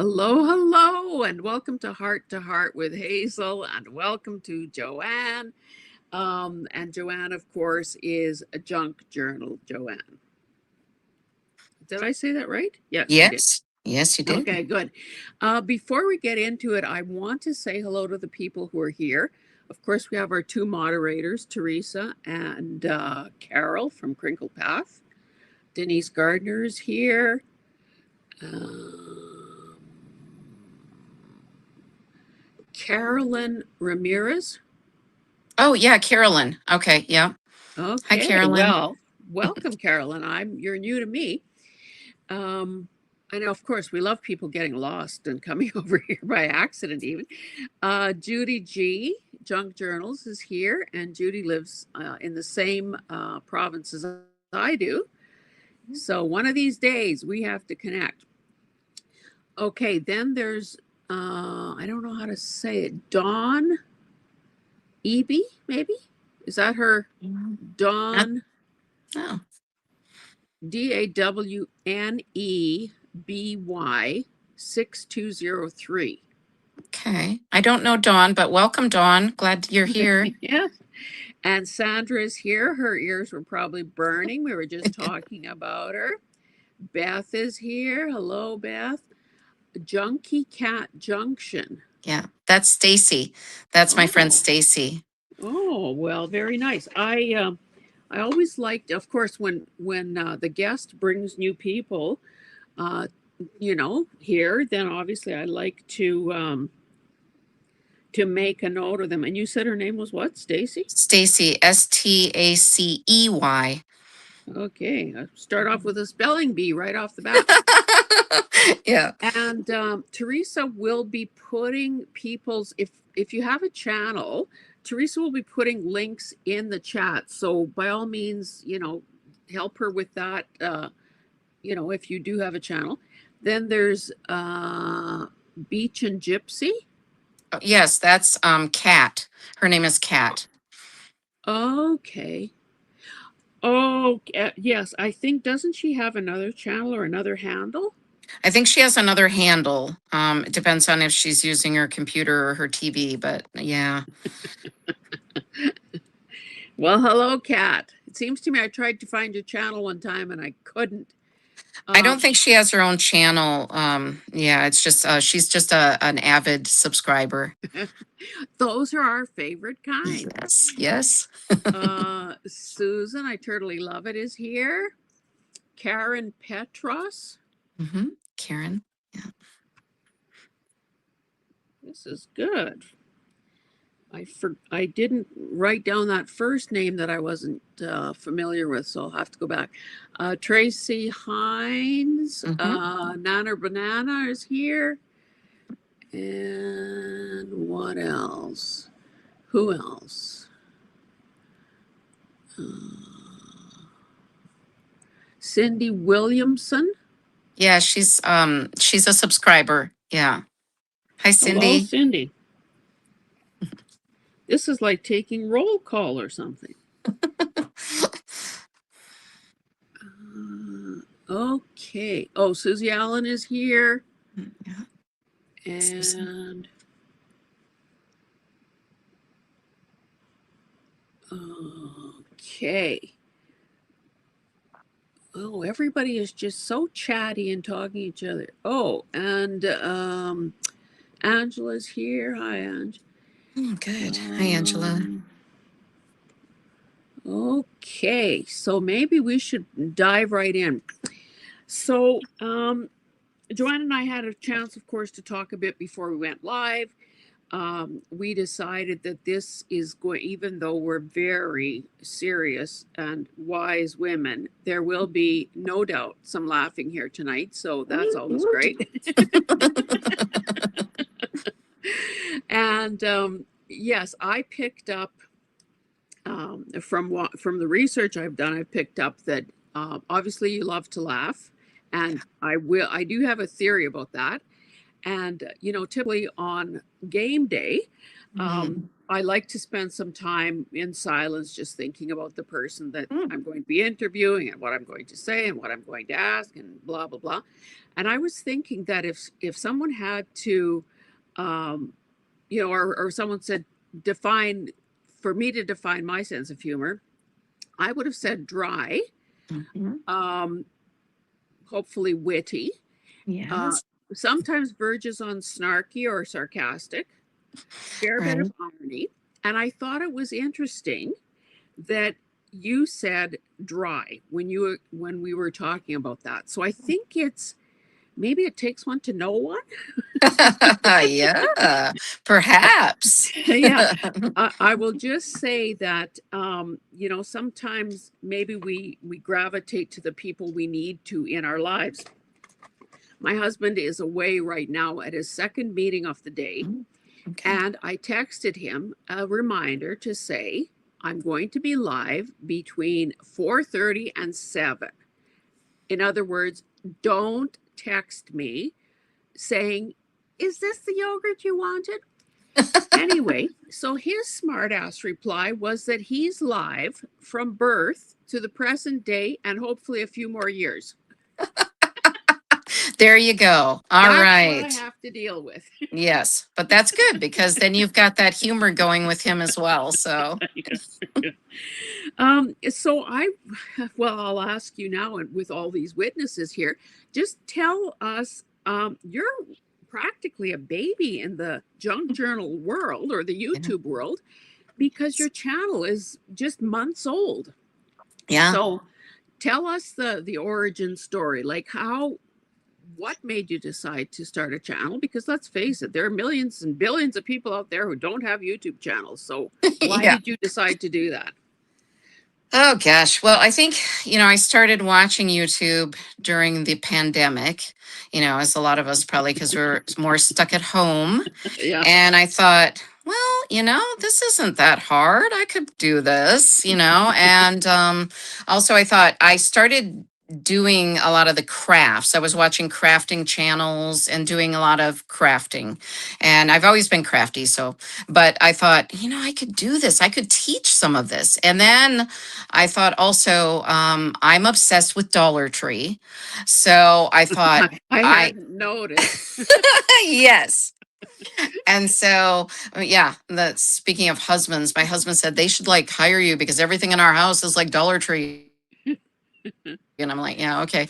Hello, hello, and welcome to Heart with Hazel, and welcome to Joanne. And Joanne, of course, is a junk journal. Joanne, did I say that right? Yes, I did. Yes, yes, you did. Okay, good. Before we get into it, I want to say hello to the people who are here. Of course, we have our two moderators, Teresa and Carol from Crinkle Path. Denise Gardner is here. Carolyn Ramirez. Oh, yeah, Carolyn. Okay, yeah. Hi, Okay, Carolyn. well, welcome, Carolyn. You're new to me. I know, of course, we love people getting lost and coming over here by accident, even. Judy G. Junk Journals is here, and Judy lives in the same province as I do. So one of these days we have to connect. Okay, then there's I don't know how to say it. Dawn Eby, maybe? Is that her? Not- Dawn Oh, DAWNEBY 6203. okay. I don't know Dawn, but welcome, Dawn. Glad you're here. Yeah. And Sandra is here. Her ears were probably burning. We were just talking about her. Beth is here. Hello, Beth. Junkie Cat Junction. Yeah, that's Stacy. That's my friend Oh, Stacy. oh, well, very nice. I always liked, of course, when the guest brings new people, uh, here, then obviously I like to make a note of them. And you said her name was what? Stacy? Stacy, Stacey. Okay, I start off with a spelling bee right off the bat. Yeah. And Teresa will be putting people's if you have a channel, Teresa will be putting links in the chat. So by all means, help her with that. If you do have a channel, then there's Beach and Gypsy. Yes, that's Kat. Her name is Kat. Okay. Oh, yes. I think doesn't she have another channel or another handle? I think she has another handle. It depends on if she's using her computer or her TV, but yeah. Well, hello, Kat. It seems to me I tried to find your channel one time and I couldn't. I Um, don't think she has her own channel. Yeah, it's just she's just an avid subscriber. those are our favorite kind. Yes, yes. Susan, I totally love it, is here. Karen Petros. Karen. Yeah. This is good. I didn't write down that first name that I wasn't familiar with, so I'll have to go back. Tracy Hines, Nana Banana is here, and what else? Who else? Cindy Williamson. Yeah, she's a subscriber. Yeah. Hi, Hello, Cindy. Cindy. This is like taking roll call or something. Okay. Oh, Susie Allen is here. Yeah. And okay. Oh, everybody is just so chatty and talking to each other. Oh, and Angela's here. Hi, Ange. Good. Hi, Angela. Okay, so maybe we should dive right in. So, Joanne and I had a chance, of course, to talk a bit before we went live. We decided that this is going, even though we're very serious and wise women, there will be no doubt some laughing here tonight. So that's always great. And yes, I picked up from the research I've done. I've picked up that obviously you love to laugh, and I do have a theory about that. And, typically on game day, Mhm. I like to spend some time in silence just thinking about the person that Mm. I'm going to be interviewing and what I'm going to say and what I'm going to ask and blah blah blah. And I was thinking that if someone had to, um, or someone said define for me to define my sense of humor, I would have said dry, Mhm. um, hopefully witty, uh, Yes. sometimes verges on snarky or sarcastic, fair bit of Right. irony. And I thought it was interesting that you said dry when we were talking about that. So I think it's maybe it takes one to know one. Yeah, perhaps. Yeah. I will just say that sometimes maybe we gravitate to the people we need to in our lives. My husband is away right now at his second meeting of the day, Mm, okay. and I texted him a reminder to say I'm going to be live between 4:30 and 7. In other words, don't text me saying, "Is this the yogurt you wanted?" Anyway, so his smartass reply was that he's live from birth to the present day and hopefully a few more years. There you go. All That's what I right. have to deal with. Yes, but that's good because then you've got that humor going with him as well. So, So well, I'll ask you now, and with all these witnesses here, just tell us, you're practically a baby in the junk journal world or the yeah. YouTube world because your channel is just months old. Yeah. So tell us the origin story, like what made you decide to start a channel? Because let's face it, there are millions and billions of people out there who don't have YouTube channels. So why Yeah. did you decide to do that? Oh gosh. Well, I think, I started watching YouTube during the pandemic, as a lot of us probably because we're more stuck at home. Yeah. And I thought, well, this isn't that hard. I could do this, And also, I thought I started doing a lot of the crafts. I was watching crafting channels and doing a lot of crafting. And I've always been crafty. So, but I thought, I could do this. I could teach some of this. And then I thought also, I'm obsessed with Dollar Tree. So I thought, I I, hadn't noticed. yes. And so, yeah, that speaking of husbands, my husband said they should like hire you because everything in our house is like Dollar Tree. And I'm like, yeah, okay.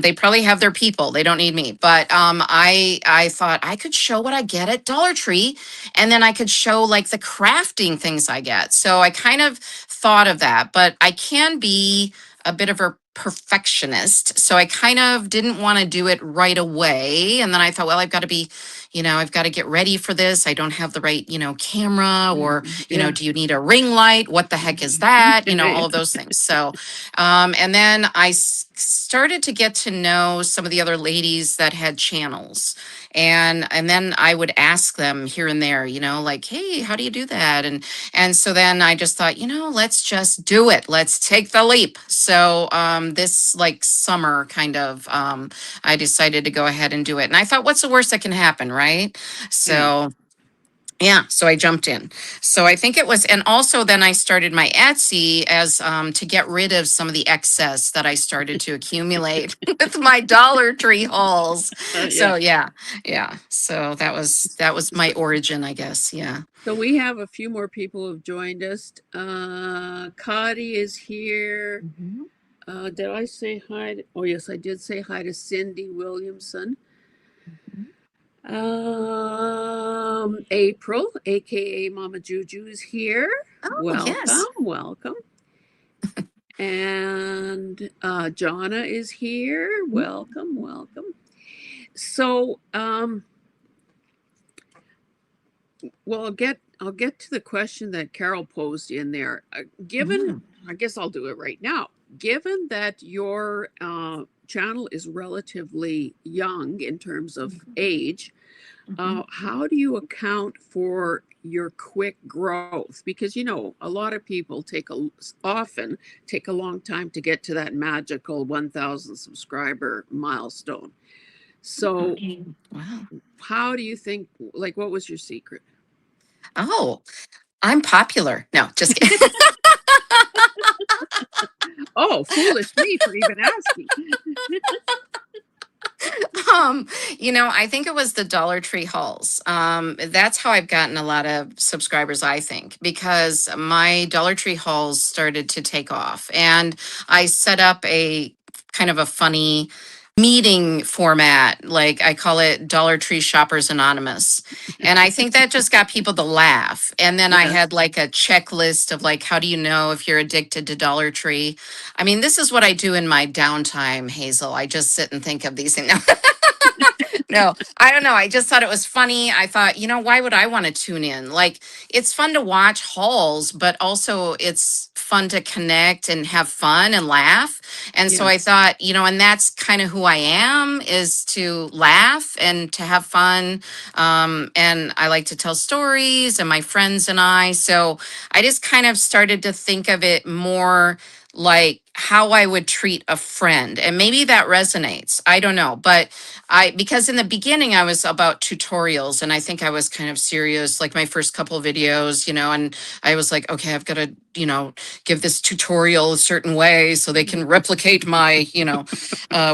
They probably have their people. They don't need me. But I thought I could show what I get at Dollar Tree, and then I could show like the crafting things I get. So I kind of thought of that, but I can be a bit of a perfectionist. So I kind of didn't want to do it right away. And then I thought, well, I've got to be, I've got to get ready for this. I don't have the right, camera, or, Yeah. do you need a ring light? What the heck is that? All of those things. So and then started to get to know some of the other ladies that had channels, and then I would ask them here and there, like, hey, how do you do that? And so then I just thought, let's just do it. Let's take the leap. So this like summer kind of, I decided to go ahead and do it, and I thought, what's the worst that can happen, right? Yeah. So yeah, so I jumped in. So I think it was, and also then I started my Etsy as to get rid of some of the excess that I started to accumulate with my Dollar Tree hauls. Yeah. So yeah, yeah. So that was my origin, I guess. Yeah. So we have a few more people who've joined us. Cotty is here. Mhm. Did I say hi? Oh, yes, I did say hi to Cindy Williamson. Mhm. April, aka Mama Juju, is here. Oh Welcome, yes. welcome. And Jonna is here. Mhm. Welcome, welcome. So, well, I'll get to the question that Carol posed in there. Given, Mhm. I guess I'll do it right now. Given that your channel is relatively young in terms of age, Mhm. how do you account for your quick growth? Because a lot of people often take a long time to get to that magical 1,000 subscriber milestone. So, Wow. how do you think, like, what was your secret? Oh, I'm popular. No, just kidding. Oh, foolish me for even asking. um, I think it was the Dollar Tree hauls. That's how I've gotten a lot of subscribers, I think, because my Dollar Tree hauls started to take off. And I set up a kind of a funny meeting format, like I call it Dollar Tree Shoppers Anonymous. And I think that just got people to laugh. And then I Yes. had like a checklist of like, how do you know if you're addicted to Dollar Tree? I mean, this is what I do in my downtime, Hazel. I just sit and think of these things. No, I don't know. I just thought it was funny. I thought, why would I want to tune in? Like, it's fun to watch hauls, but also it's fun to connect and have fun and laugh. And so I Yes. thought, and that's kind of who I am, is to laugh and to have fun. And I like to tell stories, and my friends and I. So I just kind of started to think of it more like how I would treat a friend. And maybe that resonates. I don't know. But because in the beginning I was about tutorials, and I think I was kind of serious, like my first couple of videos, and I was like, okay, I've got to, give this tutorial a certain way so they can replicate my,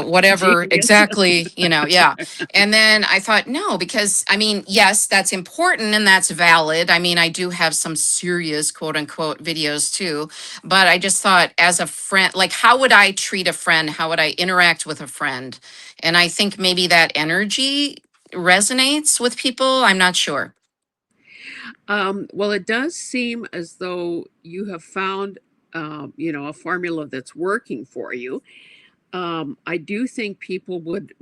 whatever Genius. exactly, yeah. And then I thought, no, because I mean, yes, that's important and that's valid. I mean, I do have some serious quote unquote videos too, but I just thought as a friend, like, how would I treat a friend? How would I interact with a friend? And I think maybe that energy resonates with people. I'm not sure. Well, it does seem as though you have found, a formula that's working for you. I do think people would,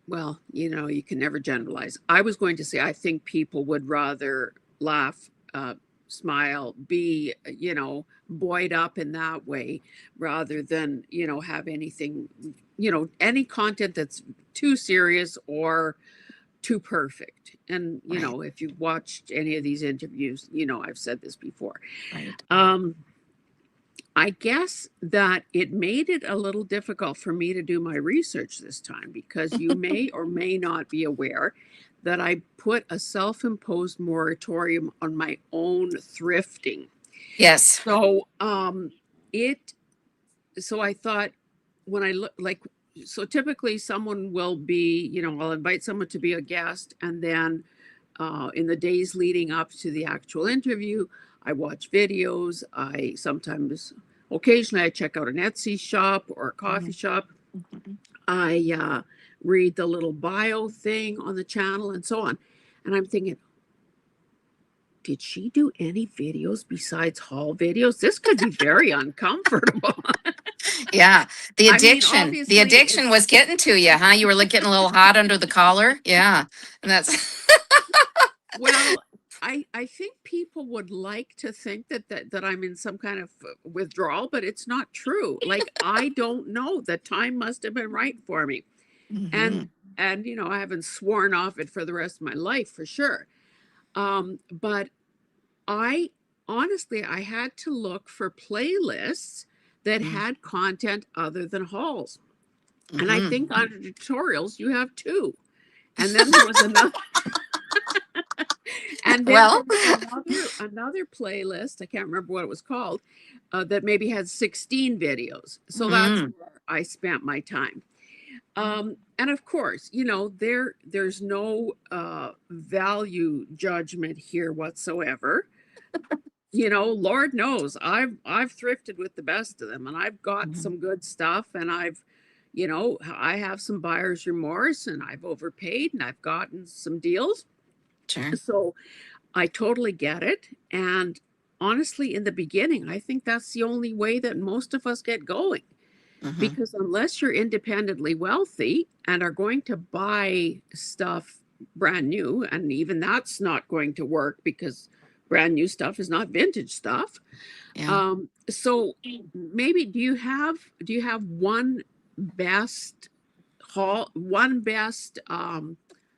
well, you can never generalize. I was going to say I think people would rather laugh, smile, be, buoyed up in that way rather than, have anything, any content that's too serious or too perfect. And, Right, if you've watched any of these interviews, I've said this before. right. Um, I guess that it made it a little difficult for me to do my research this time because you may or may not be aware that I put a self imposed moratorium on my own thrifting. Yes. So, it, so I thought when I look like, so typically someone will be, I'll invite someone to be a guest, and then in the days leading up to the actual interview, I watch videos. I sometimes, occasionally, I check out an Etsy shop or a coffee Mhm, shop. mhm. I read the little bio thing on the channel and so on. And I'm thinking, did she do any videos besides haul videos? This could be very uncomfortable. Yeah. The I mean, addiction. The obviously, addiction was getting to you, huh? You were like getting a little hot under the collar. Yeah. And that's well, I think people would like to think that I'm in some kind of withdrawal, but it's not true. Like, I don't know. The time must have been right for me. And Mhm, I haven't sworn off it for the rest of my life for sure. But I honestly I had to look for playlists that mm, had content other than hauls. And I mhm. think under tutorials you have two. And then there was another and then there Well, was another playlist, I can't remember what it was called, that maybe had 16 videos. So that's mm, where I spent my time. And of course, there's no value judgment here whatsoever. Lord knows I've thrifted with the best of them, and I've got mhm. some good stuff, and I have some buyer's remorse, and I've overpaid, and I've gotten some deals. Sure. So I totally get it. And honestly, in the beginning, I think that's the only way that most of us get going. Mhm. Because unless you're independently wealthy and are going to buy stuff brand new, and even that's not going to work because brand new stuff is not vintage stuff. Yeah. So maybe do you have best one best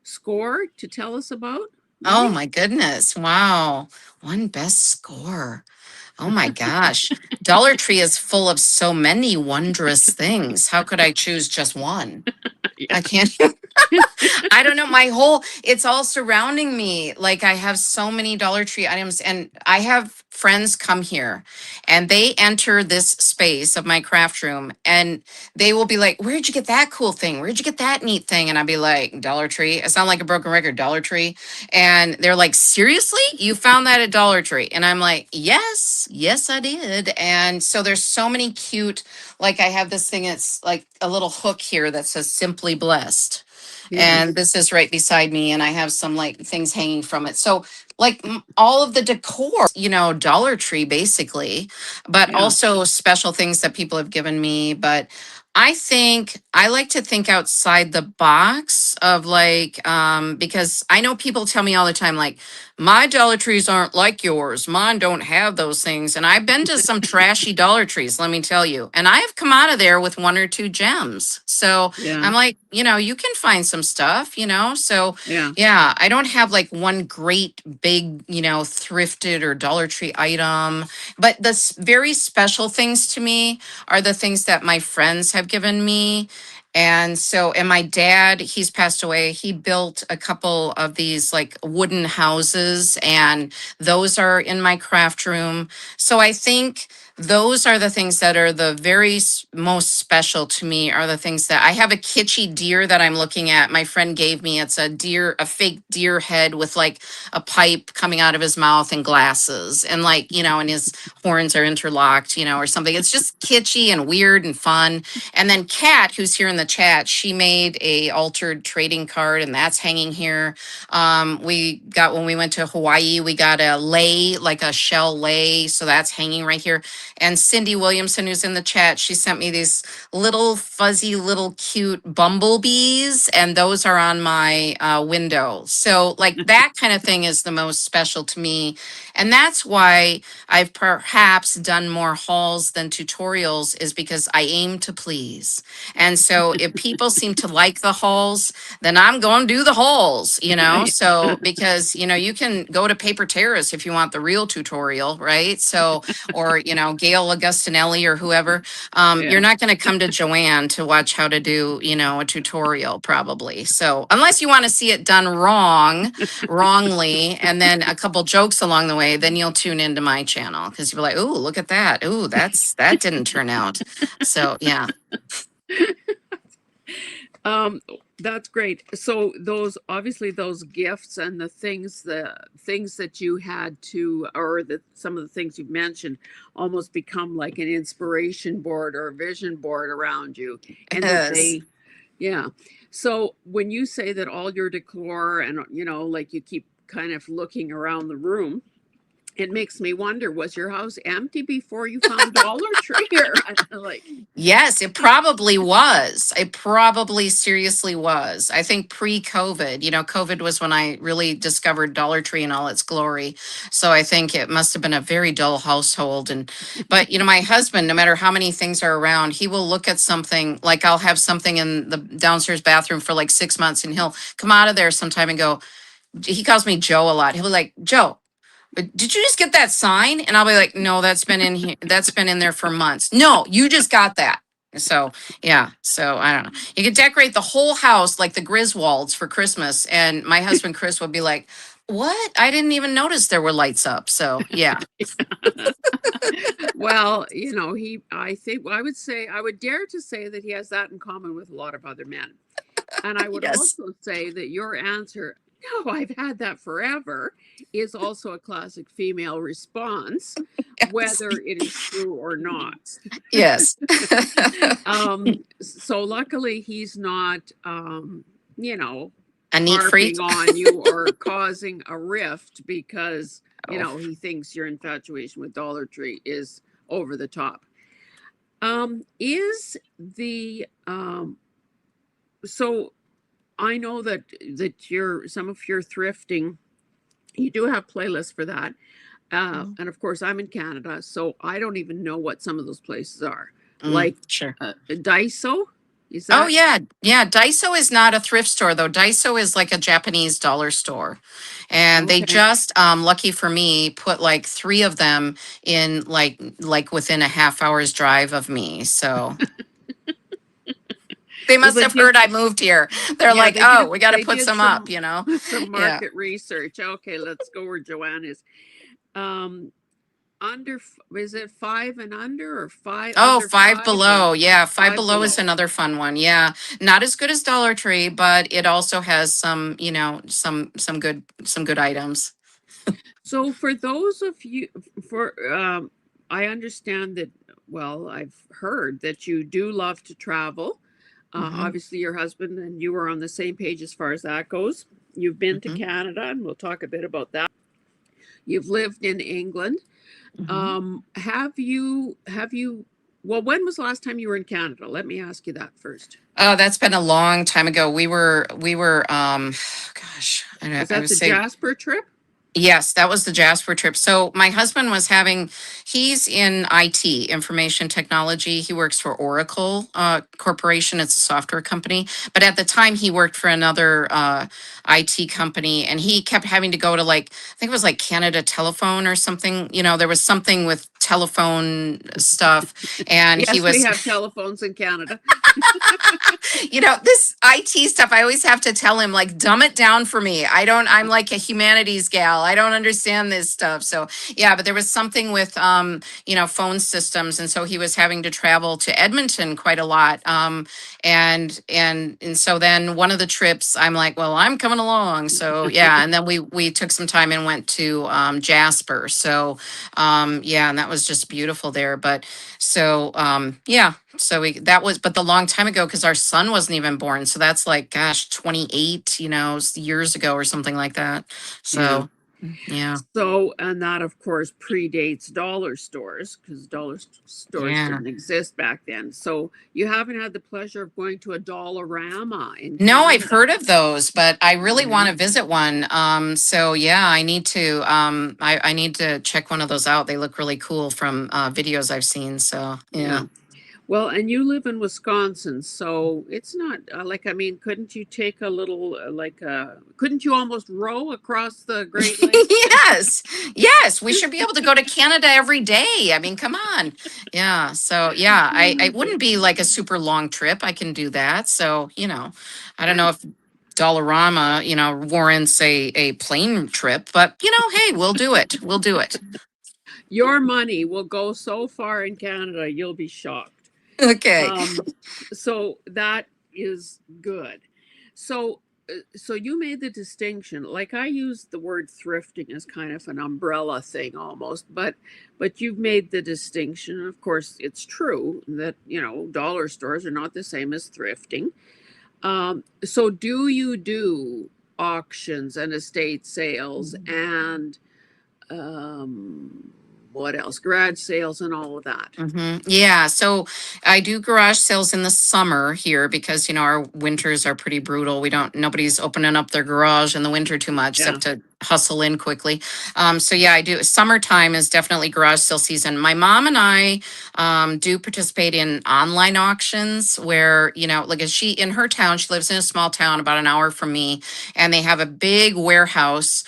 score to tell us about? Oh Maybe? my goodness. Wow. One best score. Oh my gosh. Dollar Tree is full of so many wondrous things. How could I choose just one? I Yeah. can't. I don't know. My whole, it's all surrounding me. Like I have so many Dollar Tree items, and I have friends come here and they enter this space of my craft room and they will be like, "Where'd you get that cool thing? Where'd you get that neat thing?" And I'd be like, "Dollar Tree." I sound like a broken record, Dollar Tree. And they're like, "Seriously? You found that at Dollar Tree?" And I'm like, "Yes, yes, I did." And so there's so many cute, like I have this thing, it's like a little hook here that says Simply Blessed, and Yes. this is right beside me, and I have some like things hanging from it. So like all of the decor, Dollar Tree basically, but Yeah. also special things that people have given me. But I think I like to think outside the box of like, because I know people tell me all the time, like, my Dollar Trees aren't like yours. Mine don't have those things. And I've been to some trashy Dollar Trees, let me tell you. And I have come out of there with one or two gems. So Yeah. I'm like, you can find some stuff. So Yeah. yeah, I don't have like one great big, thrifted or Dollar Tree item. But the very special things to me are the things that my friends have given me. And my dad, he's passed away. He built a couple of these like wooden houses, and those are in my craft room. So I think those are the things that are the very most special to me, are the things that I have a kitschy deer that I'm looking at. My friend gave me, it's a fake deer head with like a pipe coming out of his mouth and glasses, and like, and his horns are interlocked, or something. It's just kitschy and weird and fun. And then Kat, who's here in the chat, she made a altered trading card, and that's hanging here. We got, when we went to Hawaii, we got a lei, like a shell lei, so that's hanging right here. And Cindy Williamson, who's in the chat, she sent me these little fuzzy, little cute bumblebees, and those are on my window. So, like, that kind of thing is the most special to me. And that's why I've perhaps done more hauls than tutorials, is because I aim to please. And so, if people seem to like the hauls, then I'm going to do the hauls. Right. So, because, you can go to Paper Terrace if you want the real tutorial, right? So, or Gail Augustinelli or whoever, you're Yeah. not going to come to Joanne to watch how to do a tutorial, probably. So unless you want to see it done wrongly, and then a couple jokes along the way, then you'll tune into my channel, because you'll be like, "Ooh, look at that. Ooh, that didn't turn out." So yeah. Um, that's great. So those, obviously those gifts and the things that you had to, or the some of the things you've mentioned, almost become like an inspiration board or a vision board around you, and that Yes. they, yeah. So when you say that all your decor and like you keep kind of looking around the room, it makes me wonder, was your house empty before you found Dollar Tree? Or like, Yes, it probably was. It probably seriously was. I think pre-COVID, COVID was when I really discovered Dollar Tree in all its glory. So I think it must have been a very dull household. But my husband, no matter how many things are around, he will look at something, like I'll have something in the downstairs bathroom for like 6 months, and he'll come out of there sometime and go, he calls me Joe a lot. He'll be like, "Joe, but did you just get that sign?" And I'll be like, "No, that's been in here. That's been in there for months." "No, you just got that." So yeah. So I don't know. You could decorate the whole house like the Griswolds for Christmas. And my husband Chris would be like, "What? I didn't even notice there were lights up." So yeah. well, I think I would say, I would dare to say that he has that in common with a lot of other men. And I would Yes. also say that your answer, "No, I've had that forever," is also a classic female response, Yes. whether it is true or not. Yes. So luckily he's not, you know, A neat freak. harping on you or causing a rift because, Oh. he thinks your infatuation with Dollar Tree is over the top. Is the so I know that your some of your thrifting, you do have playlists for that. Mhm. And of course, I'm in Canada, so I don't even know what some of those places are. Mm, Like sure. Daiso, is Oh that yeah, yeah. Daiso is not a thrift store though. Daiso is like a Japanese dollar store, and they okay? just, lucky for me, put like three of them in like within a half hour's drive of me. So They Well, must have heard I moved here. They're yeah, like, oh, we got to they put did some up, some Yeah. market research. Okay, let's go where Joanne is. Um, is it five and under, or five Oh, under Five five, or Below. Yeah, Five five Below is below? another fun one. Yeah. Not as good as Dollar Tree, but it also has some, some good items. So for those of you, for I understand that. Well, I've heard that you do love to travel. Hmm. Obviously, your husband and you are on the same page as far as that goes. You've been to Hmm. Canada, and we'll talk a bit about that. You've lived in England. Hmm. Have you? Have you? Well, when was the last time you were in Canada? Let me ask you that first. Oh, that's been a long time ago. We were, gosh, Was I that would the say Jasper trip? yes, that was the Jasper trip. So my husband was he's in IT, information technology. He works for Oracle Corporation. It's a software company. But at the time, he worked for another IT company, and he kept having to go to, like, I think it was like Canada Telephone or something. There was something with telephone stuff, and he Yes, we was have telephones in Canada. this IT stuff, I always have to tell him, like, dumb it down for me. I'm like a humanities gal. I don't understand this stuff. So yeah, but there was something with, phone systems. And so he was having to travel to Edmonton quite a lot. And so then one of the trips, I'm like, well, I'm coming along. So yeah. And then we took some time and went to, Jasper. So, yeah, and that was just beautiful there. But so, yeah, so that was, but the long time ago, because our son wasn't even born. So that's like, gosh, 28, years ago or something like that. Yeah. So, yeah, So, and that of course predates dollar stores, because stores yeah. didn't exist back then. So, you haven't had the pleasure of going to a Dollarama in No, I've Canada. heard of those, but I really Yeah. want to visit one. So yeah, I need to check one of those out. They look really cool from videos I've seen. So Yeah. yeah. Well, and you live in Wisconsin, so it's not like, I mean, couldn't you take a little couldn't you almost row across the Great Lakes? Yes, yes, we should be able to go to Canada every day. I mean, come on. Yeah. So yeah, I wouldn't be like a super long trip. I can do that. So, I don't Yeah. know if Dollarama, warrants a plane trip, but hey, we'll do it. We'll do it. Your money will go so far in Canada, you'll be shocked. Okay. Um, so that is good. So, so you made the distinction. Like, I use the word thrifting as kind of an umbrella thing almost, but you've made the distinction. Of course, it's true that dollar stores are not the same as thrifting. So do you do auctions and estate sales and um, what else? Garage sales and all of that? Yeah, so I do garage sales in the summer here because our winters are pretty brutal. Nobody's opening up their garage in the winter too much, Yeah. except to hustle in quickly. So yeah, I do. Summertime is definitely garage sale season. My mom and I do participate in online auctions where like, she in her town, she lives in a small town about an hour from me, and they have a big warehouse.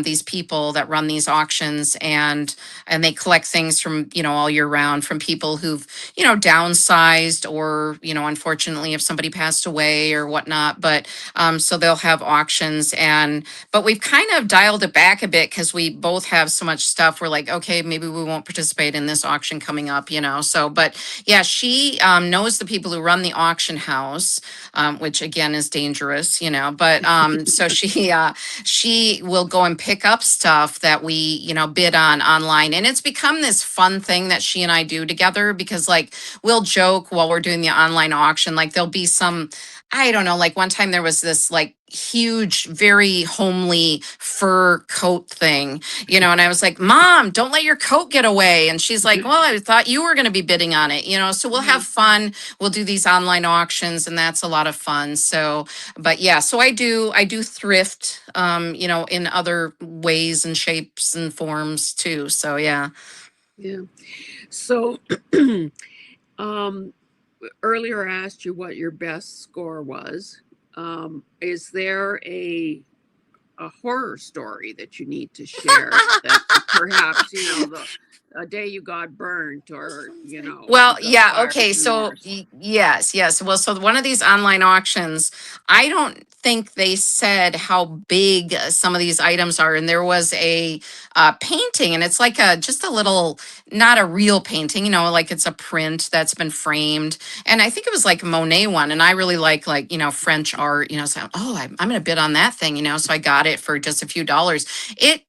These people that run these auctions, and they collect things from all year round from people who've downsized, or unfortunately if somebody passed away or whatnot. But so they'll have auctions, but we've kind of dialed it back a bit because we both have so much stuff. We're like, okay, maybe we won't participate in this auction coming up. So but yeah, she knows the people who run the auction house, which again is dangerous. But so she will go and pick up stuff that we bid on online, and it's become this fun thing that she and I do together, because like we'll joke while we're doing the online auction, like there'll be some, I don't know, like one time there was this like huge, very homely fur coat thing, and I was like, Mom, don't let your coat get away. And she's like, well, I thought you were going to be bidding on it, so we'll have fun. We'll do these online auctions, and that's a lot of fun. So, but yeah, so I do thrift, in other ways and shapes and forms too. So yeah. Yeah. So, um, earlier I asked you what your best score was. Is there a horror story that you need to share that perhaps, a day you got burnt, or Well, got yeah, fired okay. from So yours. yes, yes. Well, so one of these online auctions, I don't think they said how big some of these items are, and there was a painting, and it's like a just a little, not a real painting, like it's a print that's been framed, and I think it was like a Monet one, and I really like French art, so I'm gonna bid on that thing, so I got it for just a few dollars.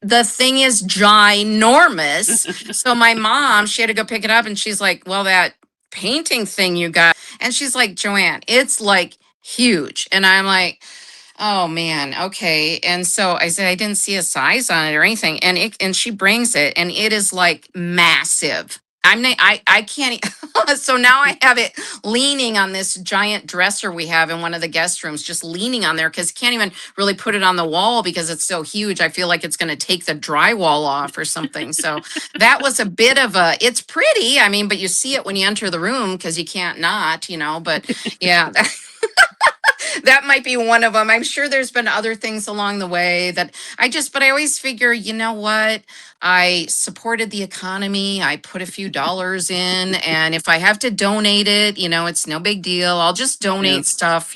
The thing is ginormous. So my mom, she had to go pick it up, and she's like, "Well, that painting thing you got," and she's like, "Joanne, it's like huge," and I'm like, "Oh man, okay." And so I said I didn't see a size on it or anything, and she brings it, and it is like massive. I can't. So now I have it leaning on this giant dresser we have in one of the guest rooms, just leaning on there because can't even really put it on the wall because it's so huge. I feel like it's going to take the drywall off or something. So that was a bit of a. It's pretty, I mean, but you see it when you enter the room because you can't not, But yeah, that might be one of them. I'm sure there's been other things along the way that but I always figure, you know what? I supported the economy. I put a few dollars in, and if I have to donate it, it's no big deal. I'll just Yeah. donate stuff.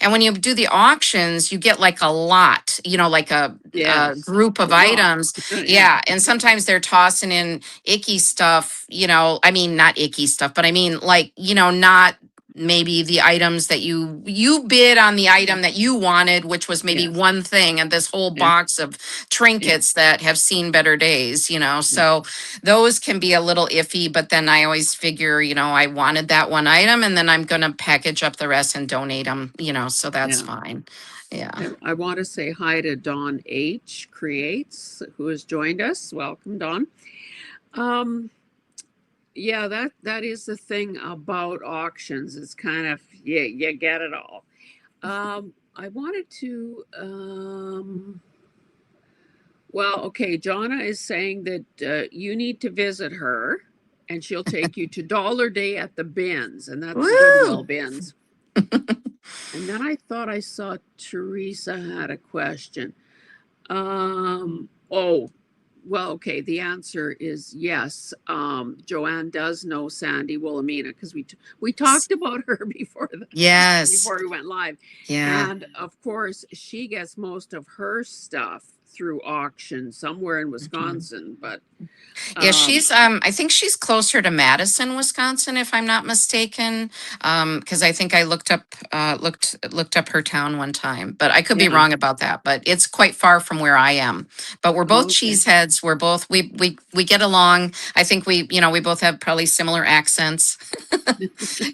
And when you do the auctions, you get like a lot, like a Yes. group A of lot. items. Yeah. Yeah. And sometimes they're tossing in icky stuff, I mean, not icky stuff, but I mean, like, not maybe the items that you bid on the item that you wanted, which was maybe Yes. one thing, and this whole Yeah. box of Yeah. trinkets that have seen better days. Yeah. So those can be a little iffy, but then I always figure, I wanted that one item, and then I'm going to package up the rest and donate them, so that's Yeah. fine. Yeah. I want to say hi to Don H. Creates, who has joined us. Welcome, Don. Um, yeah, that is the thing about auctions. It's kind of, yeah, you get it all. I wanted to well, okay, Jonna is saying that you need to visit her, and she'll take you to Dollar Day at the bins, and that's the Goodwill Woo! bins. And then I thought I saw Teresa had a question. Oh, well, okay. The answer is yes. Joanne does know Sandy Wilhelmina because we talked about her Yes. before we went live, Yeah. and of course she gets most of her stuff through auction somewhere in Mhm. Wisconsin. But Yeah, um, I think she's closer to Madison, Wisconsin, if I'm not mistaken. Because I think I looked up her town one time, but I could be yeah, wrong about that. But it's quite far from where I am. But we're both okay. cheeseheads. We're both we get along. I think we both have probably similar accents.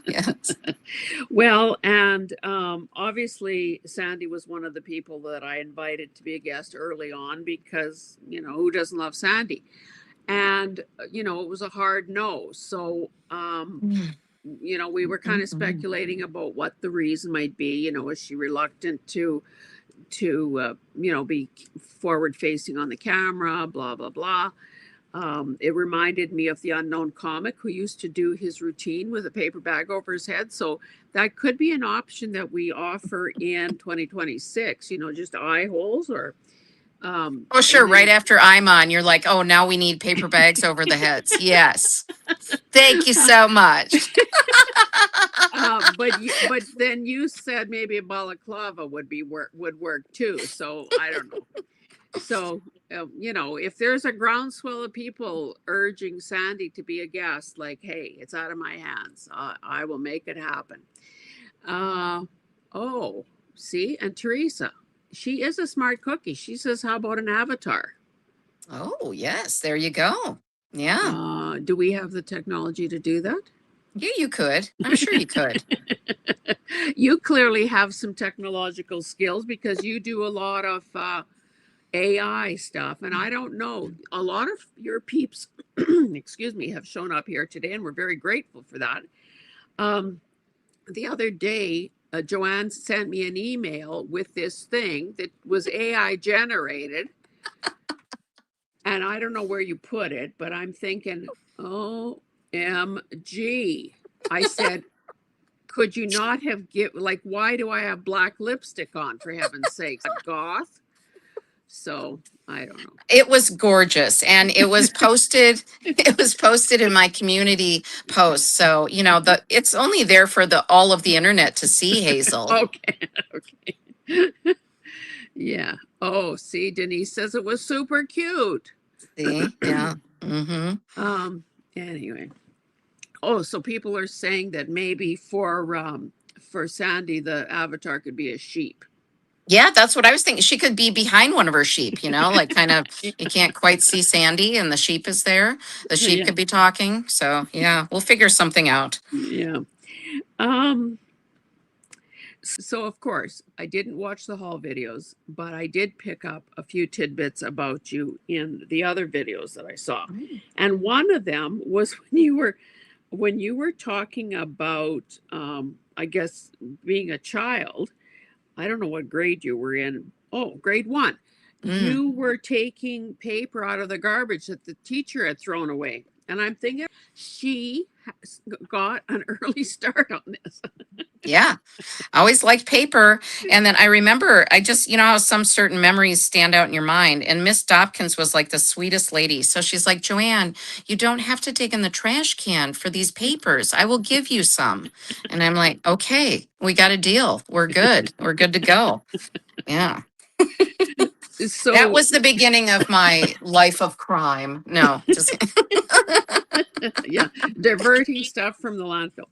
Yes. Well, and obviously, Sandy was one of the people that I invited to be a guest early on because, who doesn't love Sandy? And, it was a hard no. So, we were kind of speculating about what the reason might be. Was she reluctant to be forward facing on the camera, blah, blah, blah. It reminded me of the unknown comic who used to do his routine with a paper bag over his head. So that could be an option that we offer in 2026, just eye holes Oh, and sure. Right then, after I'm on, you're like, oh, now we need paper bags over the heads. Yes. Thank you so much. but then you said maybe a balaclava would work too. So I don't know. So, if there's a groundswell of people urging Sandy to be a guest, like, hey, it's out of my hands, I will make it happen. Uh, oh, see, and Teresa, she is a smart cookie. She says, how about an avatar? Oh, yes. There you go. Yeah. Do we have the technology to do that? Yeah, you could. I'm sure you could. You clearly have some technological skills because you do a lot of AI stuff. And I don't know, a lot of your peeps, excuse me, have shown up here today, and we're very grateful for that. Um, the other day, Joanne sent me an email with this thing that was AI generated. And I don't know where you put it, but I'm thinking, OMG. I said, could you not have why do I have black lipstick on, for heaven's sakes? Goth. So I don't know. It was gorgeous, and it was posted. It was posted in my community post. So the it's only there for the all of the internet to see, Hazel. Okay. Okay. Yeah. Oh, see, Denise says it was super cute. See, yeah. Mm-hmm. um. Anyway. Oh, so people are saying that maybe for Sandy the avatar could be a sheep. Yeah, that's what I was thinking. She could be behind one of her sheep, like kind of you can't quite see Sandy and the sheep is there. The sheep Yeah. could be talking. So yeah, we'll figure something out. Yeah. Um. So of course I didn't watch the haul videos, but I did pick up a few tidbits about you in the other videos that I saw, Mm. and one of them was when you were talking about I guess being a child. I don't know what grade you were in. Oh, grade 1. Mm. You were taking paper out of the garbage that the teacher had thrown away. And I'm thinking she has got an early start on this. Yeah. I always liked paper. And then I remember, I just, how some certain memories stand out in your mind. And Miss Dobkins was like the sweetest lady. So she's like, Joanne, you don't have to dig in the trash can for these papers. I will give you some. And I'm like, okay, we got a deal. We're good. We're good to go. Yeah. That So, was the beginning of my life of crime. No, just yeah, diverting stuff from the landfill.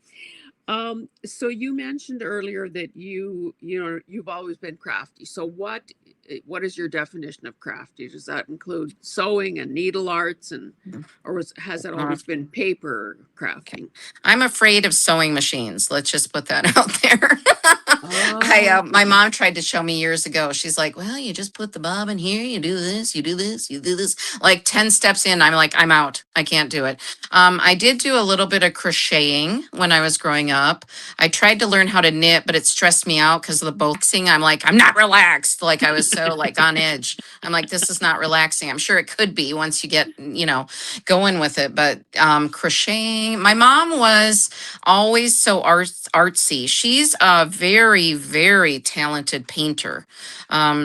So you mentioned earlier that you've always been crafty. So what is your definition of crafty? Does that include sewing and needle arts has that uh, always been paper okay. crafting? I'm afraid of sewing machines. Let's just put that out there. Oh, My mom tried to show me years ago. She's like, "Well, you just put the bob in here. You do this. You do this. You do this." Like 10 steps in, I'm like, "I'm out. I can't do it." I did do a little bit of crocheting when I was growing up. I tried to learn how to knit, but it stressed me out because of the boxing. I'm like, I'm not relaxed. Like I was so like on edge. I'm like, this is not relaxing. I'm sure it could be once you get going with it. But crocheting, my mom was always so artsy. She's a very, very talented painter.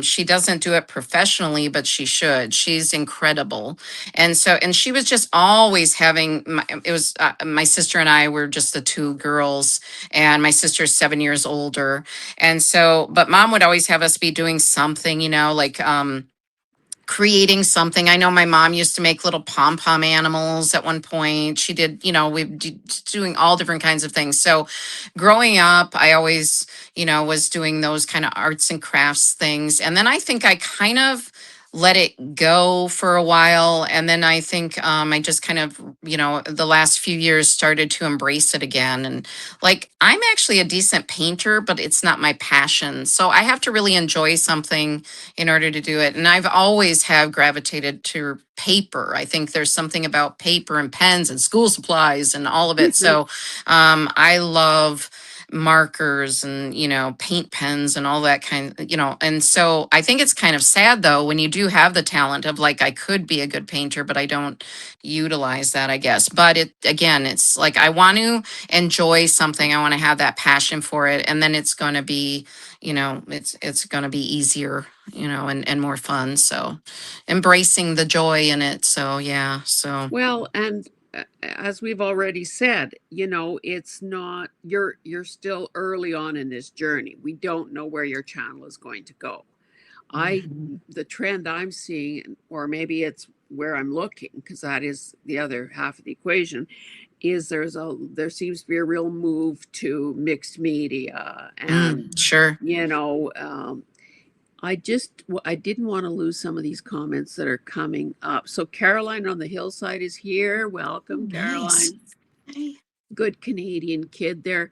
She doesn't do it professionally, but she should. She's incredible. And she was just always having, it was my sister and I were just the two girls, and my sister's 7 years older. And so, but mom would always have us be doing something, like, creating something. I know my mom used to make little pom pom animals at one point. She did, doing all different kinds of things. So growing up, I always, was doing those kind of arts and crafts things. And then I think I kind of let it go for a while. And then I think I just kind of, the last few years started to embrace it again. And like, I'm actually a decent painter, but it's not my passion. So I have to really enjoy something in order to do it. And I've always have gravitated to paper. I think there's something about paper and pens and school supplies and all of it. So I love markers and paint pens and all that and so I think it's kind of sad though when you do have the talent of like I could be a good painter but I don't utilize that, I guess. But it again, it's like I want to enjoy something, I want to have that passion for it, and then it's going to be it's going to be easier, and more fun. So embracing the joy in it. So yeah. So well, and as we've already said, it's not you're still early on in this journey. We don't know where your channel is going to go. I Mhm. The trend I'm seeing, or maybe it's where I'm looking, because that is the other half of the equation, is there seems to be a real move to mixed media, and Sure. you know, I didn't want to lose some of these comments that are coming up. So Caroline on the hillside is here. Welcome, Nice. Caroline. Hey. Good Canadian kid there.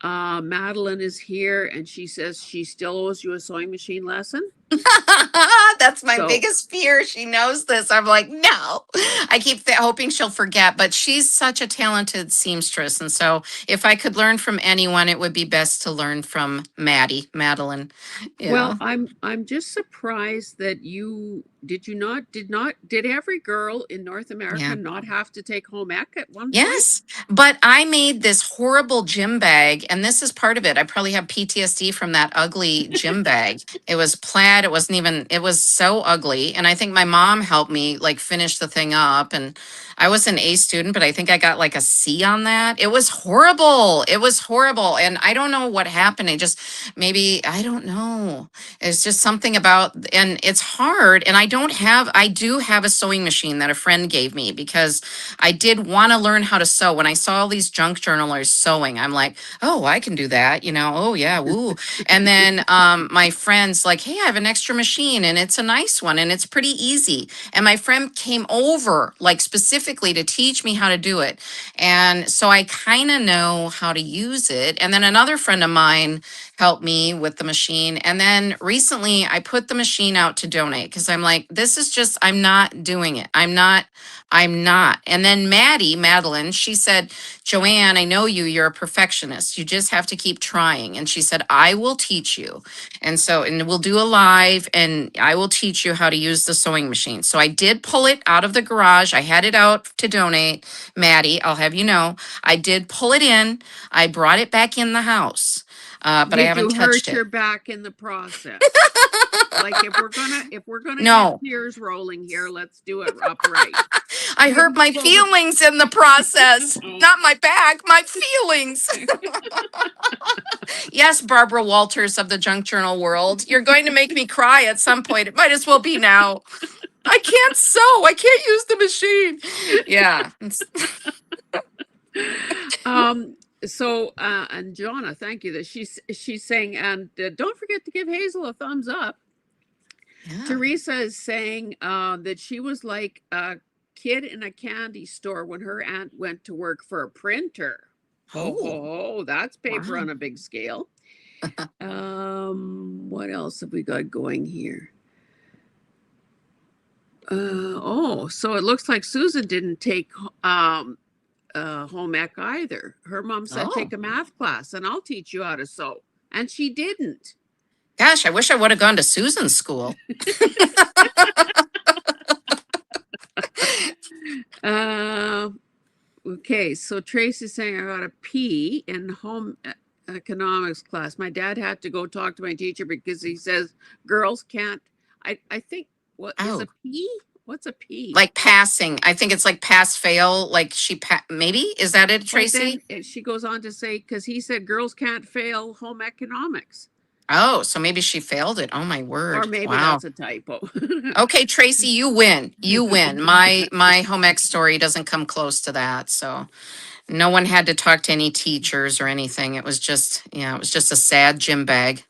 Madeline is here, and she says she still owes you a sewing machine lesson. That's my So, biggest fear. She knows this. I'm like, no. I keep hoping she'll forget, but she's such a talented seamstress. And so if I could learn from anyone, it would be best to learn from Madeline. well, Yeah. I'm just surprised that did every girl in North America Yeah. not have to take home ec at one point? Yes, but I made this horrible gym bag, and this is part of it. I probably have PTSD from that ugly gym bag. It was plaid bad. It was so ugly. And I think my mom helped me like finish the thing up. And I was an A student, but I think I got like a C on that. It was horrible. It was horrible. And I don't know what happened. It just, maybe, I don't know. It's just something about, and it's hard. And I do have a sewing machine that a friend gave me because I did want to learn how to sew. When I saw all these junk journalers sewing, I'm like, oh, I can do that. Oh yeah, woo. And then my friend's like, hey, I have an extra machine and it's a nice one and it's pretty easy. And my friend came over like specifically to teach me how to do it. And so I kind of know how to use it. And then another friend of mine helped me with the machine. And then recently I put the machine out to donate because I'm like, this is just, I'm not doing it. I'm not. And then Madeline, she said, Joanne, I know you, you're a perfectionist. You just have to keep trying. And she said, I will teach you. And we'll do a live and I will teach you how to use the sewing machine. So I did pull it out of the garage. I had it out to donate. Maddie, I'll have you know, I did pull it in. I brought it back in the house, but I Did haven't you touched hurt it. your back in the process? Like if we're gonna get No, tears rolling here, let's do it upright. I You hurt my pulled it. feelings in the process, not my back, my feelings. Yes, Barbara Walters of the junk journal world, you're going to make me cry at some point. It might as well be now. I can't sew. I can't use the machine. Yeah. Um, so and Jonna, thank you that she's saying, and don't forget to give Hazel a thumbs up. Yeah. Teresa is saying that she was like a kid in a candy store when her aunt went to work for a printer. Oh, Oh, that's paper wow. on a big scale. What else have we got going here? Oh, so it looks like Susan didn't take home ec either. Her mom said Oh, take a math class and I'll teach you how to sew, and she didn't. gosh, I wish I would have gone to Susan's school. uh, okay, so Tracy's saying I got a P in home economics class. My dad had to go talk to my teacher because he says girls can't. I think what is a Oh, P? What's a P? like passing. I think it's like pass fail. Like maybe is that it, But then Tracy? she goes on to say, because he said girls can't fail home economics. Oh, so maybe she failed it. Oh my Or word. maybe Wow. that's a typo. Okay, Tracy, you win. You win. My home ec story doesn't come close to that. So no one had to talk to any teachers or anything. It was just, yeah, it was just a sad gym bag.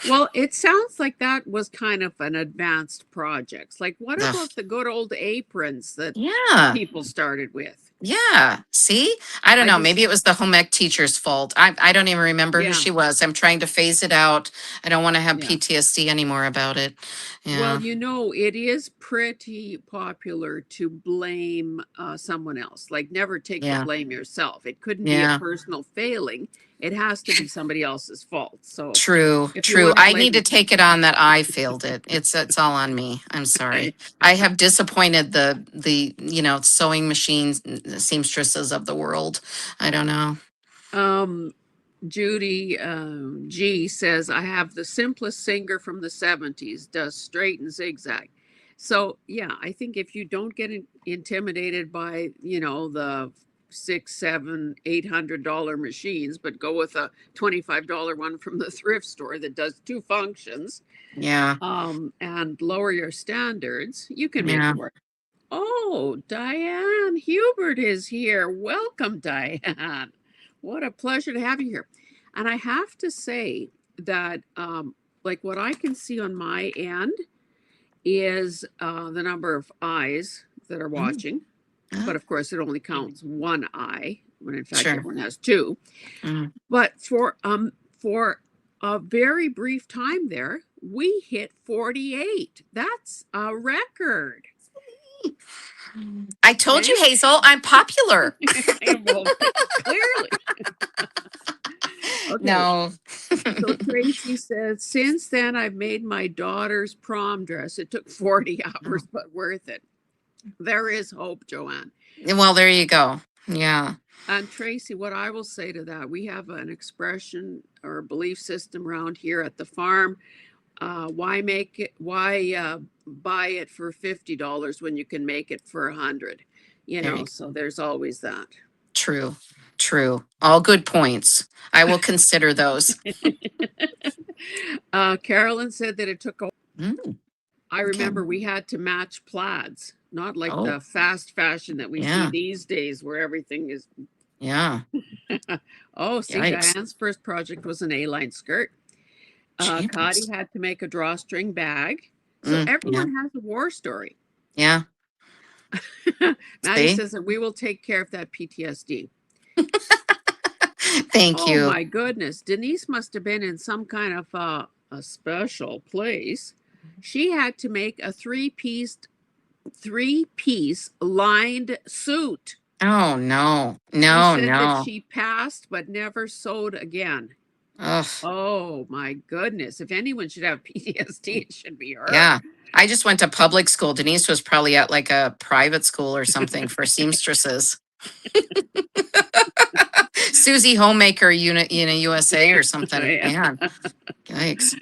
Well, it sounds like that was kind of an advanced project. Like, what Ugh. about the good old aprons that Yeah. people started with? Yeah. See? I don't I know. just, Maybe it was the home ec teacher's fault. I don't even remember who yeah, she was. I'm trying to phase it out. I don't want to have yeah. PTSD anymore about it. Well, Yeah. it is pretty popular to blame someone else. Like, never take the Yeah. blame yourself. It couldn't be a Yeah. personal failing. It has to be somebody else's fault. So, True, if you true. want to I need blame to the take it on that I failed it. It's all on me. I'm sorry. I have disappointed the sewing machines, seamstresses of the world. I don't know. um, Judy G says, I have the simplest singer from the 70s, does straight and zigzag. So, yeah, I think if you don't get intimidated by, the six, seven, $800 machines, but go with a $25 one from the thrift store that does two functions, Yeah, and lower your standards, you can make yeah. it work. Oh, Diane Hubert is here. Welcome, Diane. What a pleasure to have you here. And I have to say that, like, what I can see on my end is the number of eyes that are Mm, watching. yeah, But of course, it only counts one eye when in fact sure. everyone has two. Mm. But for a very brief time there, we hit 48. That's a record. I told you, Okay. Hazel, I'm popular. Well, clearly. Okay. No. So Tracy says, since then, I've made my daughter's prom dress. It took 40 Oh. hours, but worth it. There is hope, Joanne. Well, there you go. Yeah. And Tracy, what I will say to that, we have an expression or a belief system around here at the farm. Why buy it for $50 when you can make it for 100? There you go. So there's always that. True. True. All good points. I will consider those. Carolyn said that it took a Mm, I okay. remember we had to match plaids, not like Oh, the fast fashion that we see yeah. these days where everything is. Yeah. Oh, see, Yikes. Diane's first project was an A-line skirt. Cotty Jeepers. had to make a drawstring bag. So Yeah. everyone has a war story. Yeah. Maddie See? says that we will take care of that PTSD. Thank Oh you. my goodness. Denise must have been in some kind of a special place. She had to make a three piece lined suit. Oh, no. She No, said that no. she passed but never sewed again. Ugh. Oh my goodness. If anyone should have PTSD, it should be her. Yeah. I just went to public school. Denise was probably at like a private school or something for seamstresses. Susie Homemaker Unit, USA or something. Yeah. Man, yikes.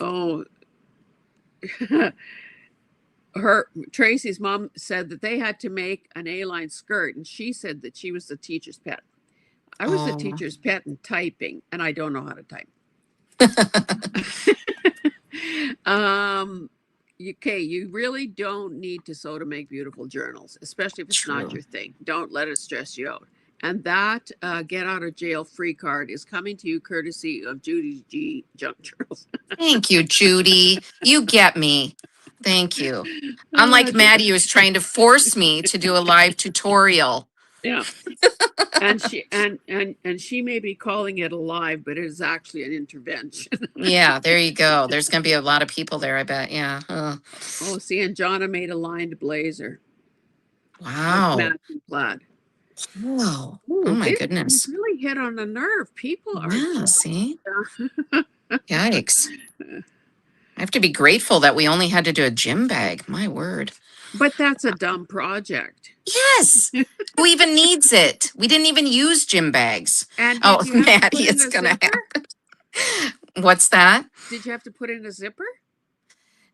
Oh, her Tracy's mom said that they had to make an A-line skirt, and she said that she was the teacher's pet. I was the Oh, teacher's pet in typing, and I don't know how to type. Okay, you really don't need to sew to make beautiful journals, especially if it's not true. your thing. Don't let it stress you out. And that get out of jail free card is coming to you courtesy of Judy G. Junk Journals. Thank you, Judy. You get me. Thank you. Uh, Unlike Maddie, who was trying to force me to do a live tutorial. yeah, and she may be calling it a live, but it is actually an intervention. Yeah, there you go. There's going to be a lot of people there, I bet. Yeah. Oh, see, and Jonna made a lined blazer with Wow. matching plaid. Whoa. Oh Oh, my this you goodness. really hit on a nerve. People are Yeah, just. see? Yikes. I have to be grateful that we only had to do a gym bag. My word. But that's a dumb project. Yes. Who even needs it? We didn't even use gym bags. And Oh, did you have to Maddie, put in it's a gonna zipper? happen. What's that? Did you have to put in a zipper?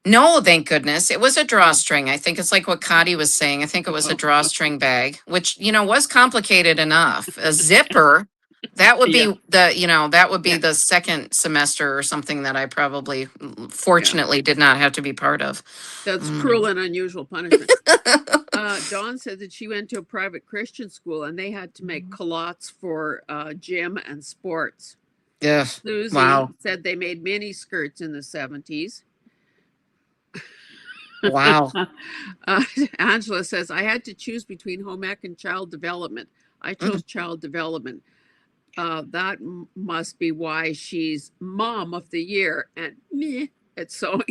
No, thank goodness. It was a drawstring. I think it's like what Cotty was saying. I think it was a Oh, drawstring bag, which, was complicated enough. A zipper, that would yeah, be that would be yeah, the second semester or something that I probably yeah. fortunately did not have to be part of. That's Mm. cruel and unusual punishment. Dawn said that she went to a private Christian school and they had to make culottes for gym and sports. Ugh. Susie Wow. said they made mini skirts in the 70s. Wow. Angela says, I had to choose between home ec and child development. I Mm. chose child development. That must be why she's mom of the year and me at sewing.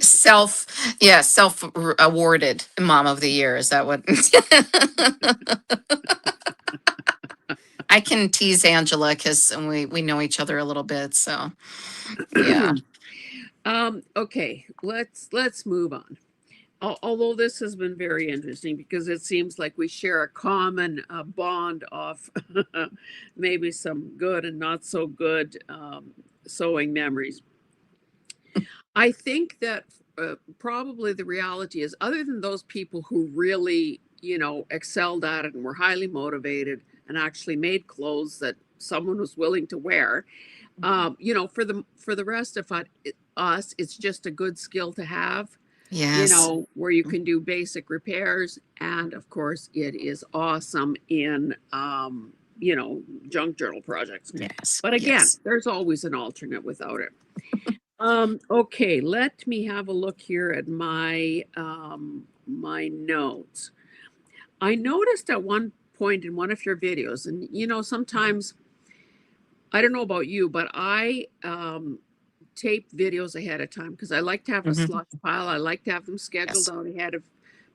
Self, yeah, self awarded mom of the year. Is that what? I can tease Angela because we know each other a little bit. So yeah. Okay, let's move on. Although this has been very interesting because it seems like we share a common bond of maybe some good and not so good sewing memories. I think that probably the reality is, other than those people who really, excelled at it and were highly motivated and actually made clothes that someone was willing to wear, for the rest of us, it's just a good skill to have. Yes. Where you can do basic repairs, and of course, it is awesome in junk journal projects. Yes. But again, Yes. there's always an alternate without it. Okay, let me have a look here at my notes. I noticed at one point in one of your videos, and sometimes I don't know about you, but I tape videos ahead of time because I like to have a Mhm. slush pile. I like to have them scheduled Yes. out ahead of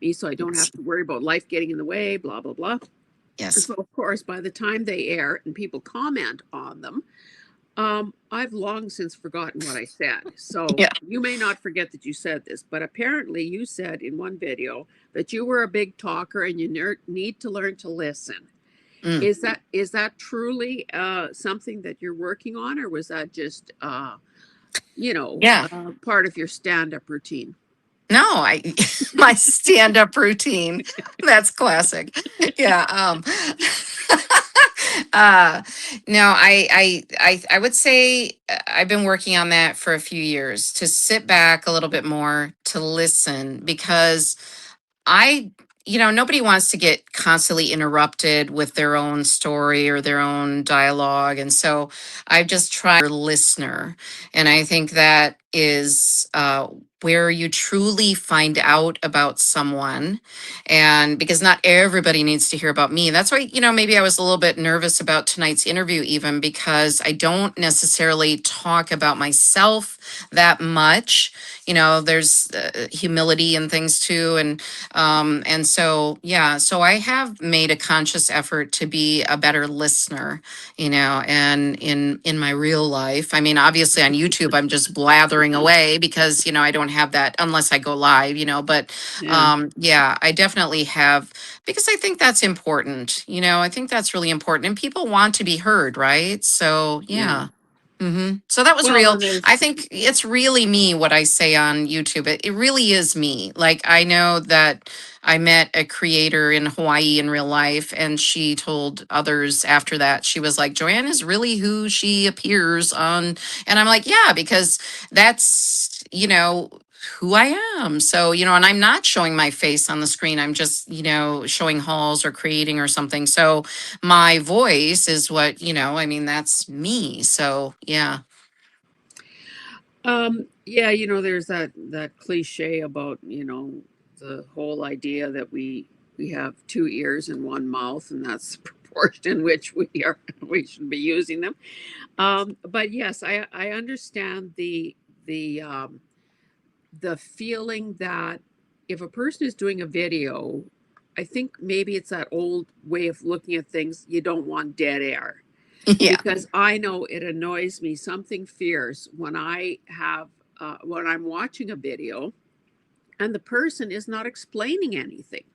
me so I don't Yes. have to worry about life getting in the way, blah blah blah. And Yes. so of course, by the time they air and people comment on them, I've long since forgotten what I said. So Yeah. you may not forget that you said this, but apparently you said in one video that you were a big talker and you need to learn to listen. Mm. Is that truly something that you're working on, or was that just Yeah. part of your stand-up routine? No, I my stand-up routine. That's classic. Yeah. uh no, I would say I've been working on that for a few years, to sit back a little bit more, to listen, because I, nobody wants to get constantly interrupted with their own story or their own dialogue. And so I just try listener. And I think that is where you truly find out about someone. And because not everybody needs to hear about me. That's why, maybe I was a little bit nervous about tonight's interview, even because I don't necessarily talk about myself that much. There's humility and things too. And so, yeah, so I have made a conscious effort to be a better listener, and in my real life. I mean, obviously on YouTube, I'm just blathering away because, I don't have that unless I go live, but Yeah, yeah, I definitely have, because I think that's important. I think that's really important, and people want to be heard, right? So, yeah. yeah. So that was Well, real. and I there's think it's really me what I say on YouTube. It really is me. Like, I know that I met a creator in Hawaii in real life, and she told others after that, she was like, Joanne is really who she appears on. And I'm like, yeah, because that's, who I am. So, and I'm not showing my face on the screen. I'm just, showing hauls or creating or something. So, my voice is what, I mean, that's me. So, yeah. yeah, there's that cliche about, the whole idea that we have two ears and one mouth, and that's the proportion in which we should be using them. But yes, I understand the feeling that if a person is doing a video, I think maybe it's that old way of looking at things. You don't want dead air, Yeah. because I know it annoys me something fierce when I'm watching a video and the person is not explaining anything,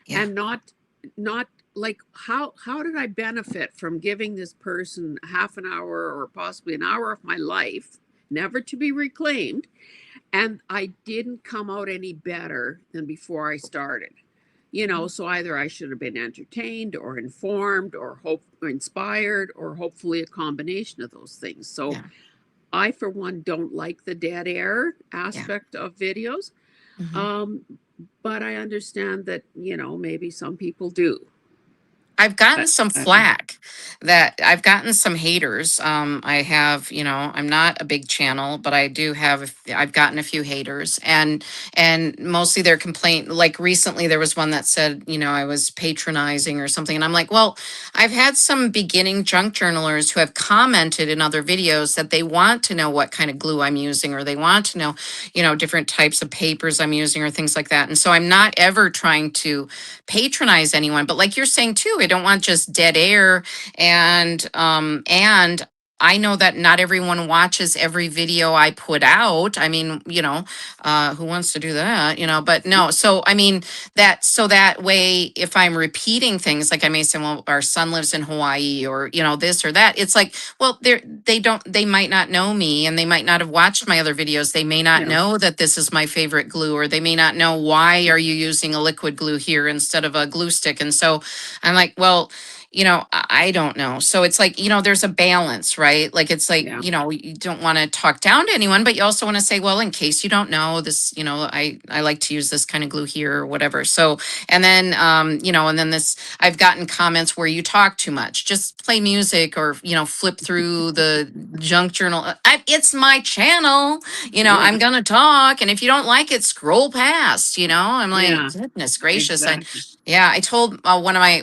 Yeah. and not like, how did I benefit from giving this person half an hour or possibly an hour of my life, never to be reclaimed, and I didn't come out any better than before I started. So either I should have been entertained or informed or or inspired, or hopefully a combination of those things. So Yeah. I, for one, don't like the dead air Yeah. aspect of videos. Mhm. Um, but I understand that, maybe some people do. I've gotten But some I don't know. flack, that I've gotten some haters. I have, I'm not a big channel, but I do have, I've gotten a few haters, and mostly their complaint. Like recently, there was one that said, I was patronizing or something. And I'm like, well, I've had some beginning junk journalers who have commented in other videos that they want to know what kind of glue I'm using, or they want to know, different types of papers I'm using or things like that. And so I'm not ever trying to patronize anyone, but like you're saying too, I don't want just dead air. And I know that not everyone watches every video I put out. I mean, who wants to do that, but no. So I mean, that way, if I'm repeating things, like I may say, well, our son lives in Hawaii, or this or that, it's like, well, they might not know me, and they might not have watched my other videos. They may not Yeah. know that this is my favorite glue, or they may not know why are you using a liquid glue here instead of a glue stick. And so I'm like, well, I don't know. So it's like, there's a balance, right? Like, it's like, Yeah. you don't want to talk down to anyone, but you also want to say, well, in case you don't know this, I like to use this kind of glue here or whatever. So, and then, and then I've gotten comments where you talk too much, just play music, or, flip through the junk journal. It's my channel, Yeah. I'm going to talk. And if you don't like it, scroll past, I'm like, Yeah. goodness gracious. Exactly. Yeah, I told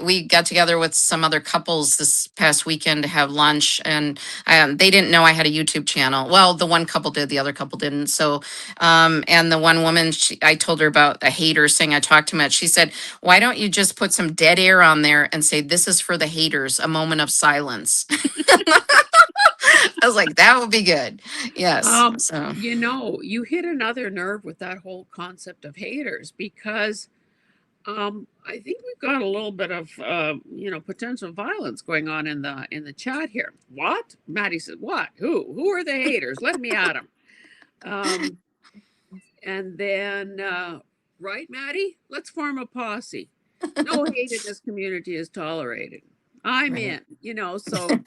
we got together with some other couples this past weekend to have lunch, and they didn't know I had a YouTube channel. Well, the one couple did, the other couple didn't. So, and the one woman, I told her about a hater saying I talked too much. She said, why don't you just put some dead air on there and say, this is for the haters, a moment of silence? I was like, that would be good. Yes. So, You hit another nerve with that whole concept of haters, because I think we've got a little bit of potential violence going on in the chat here. What? Maddie says, "What? Who are the haters? Let me at them." Um, and then, right, Maddie? Let's form a posse. No hate in this community is tolerated. I'm Right. in, so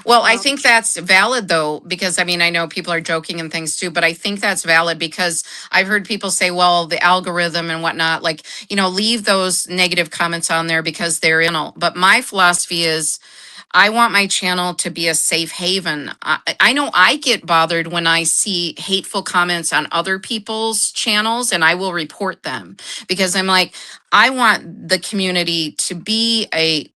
Well, I um, think that's valid though, because I mean, I know people are joking and things too, but I think that's valid because I've heard people say, well, the algorithm and whatnot, like, leave those negative comments on there because they're in all. But my philosophy is I want my channel to be a safe haven. I know I get bothered when I see hateful comments on other people's channels and I will report them because I'm like, I want the community to be a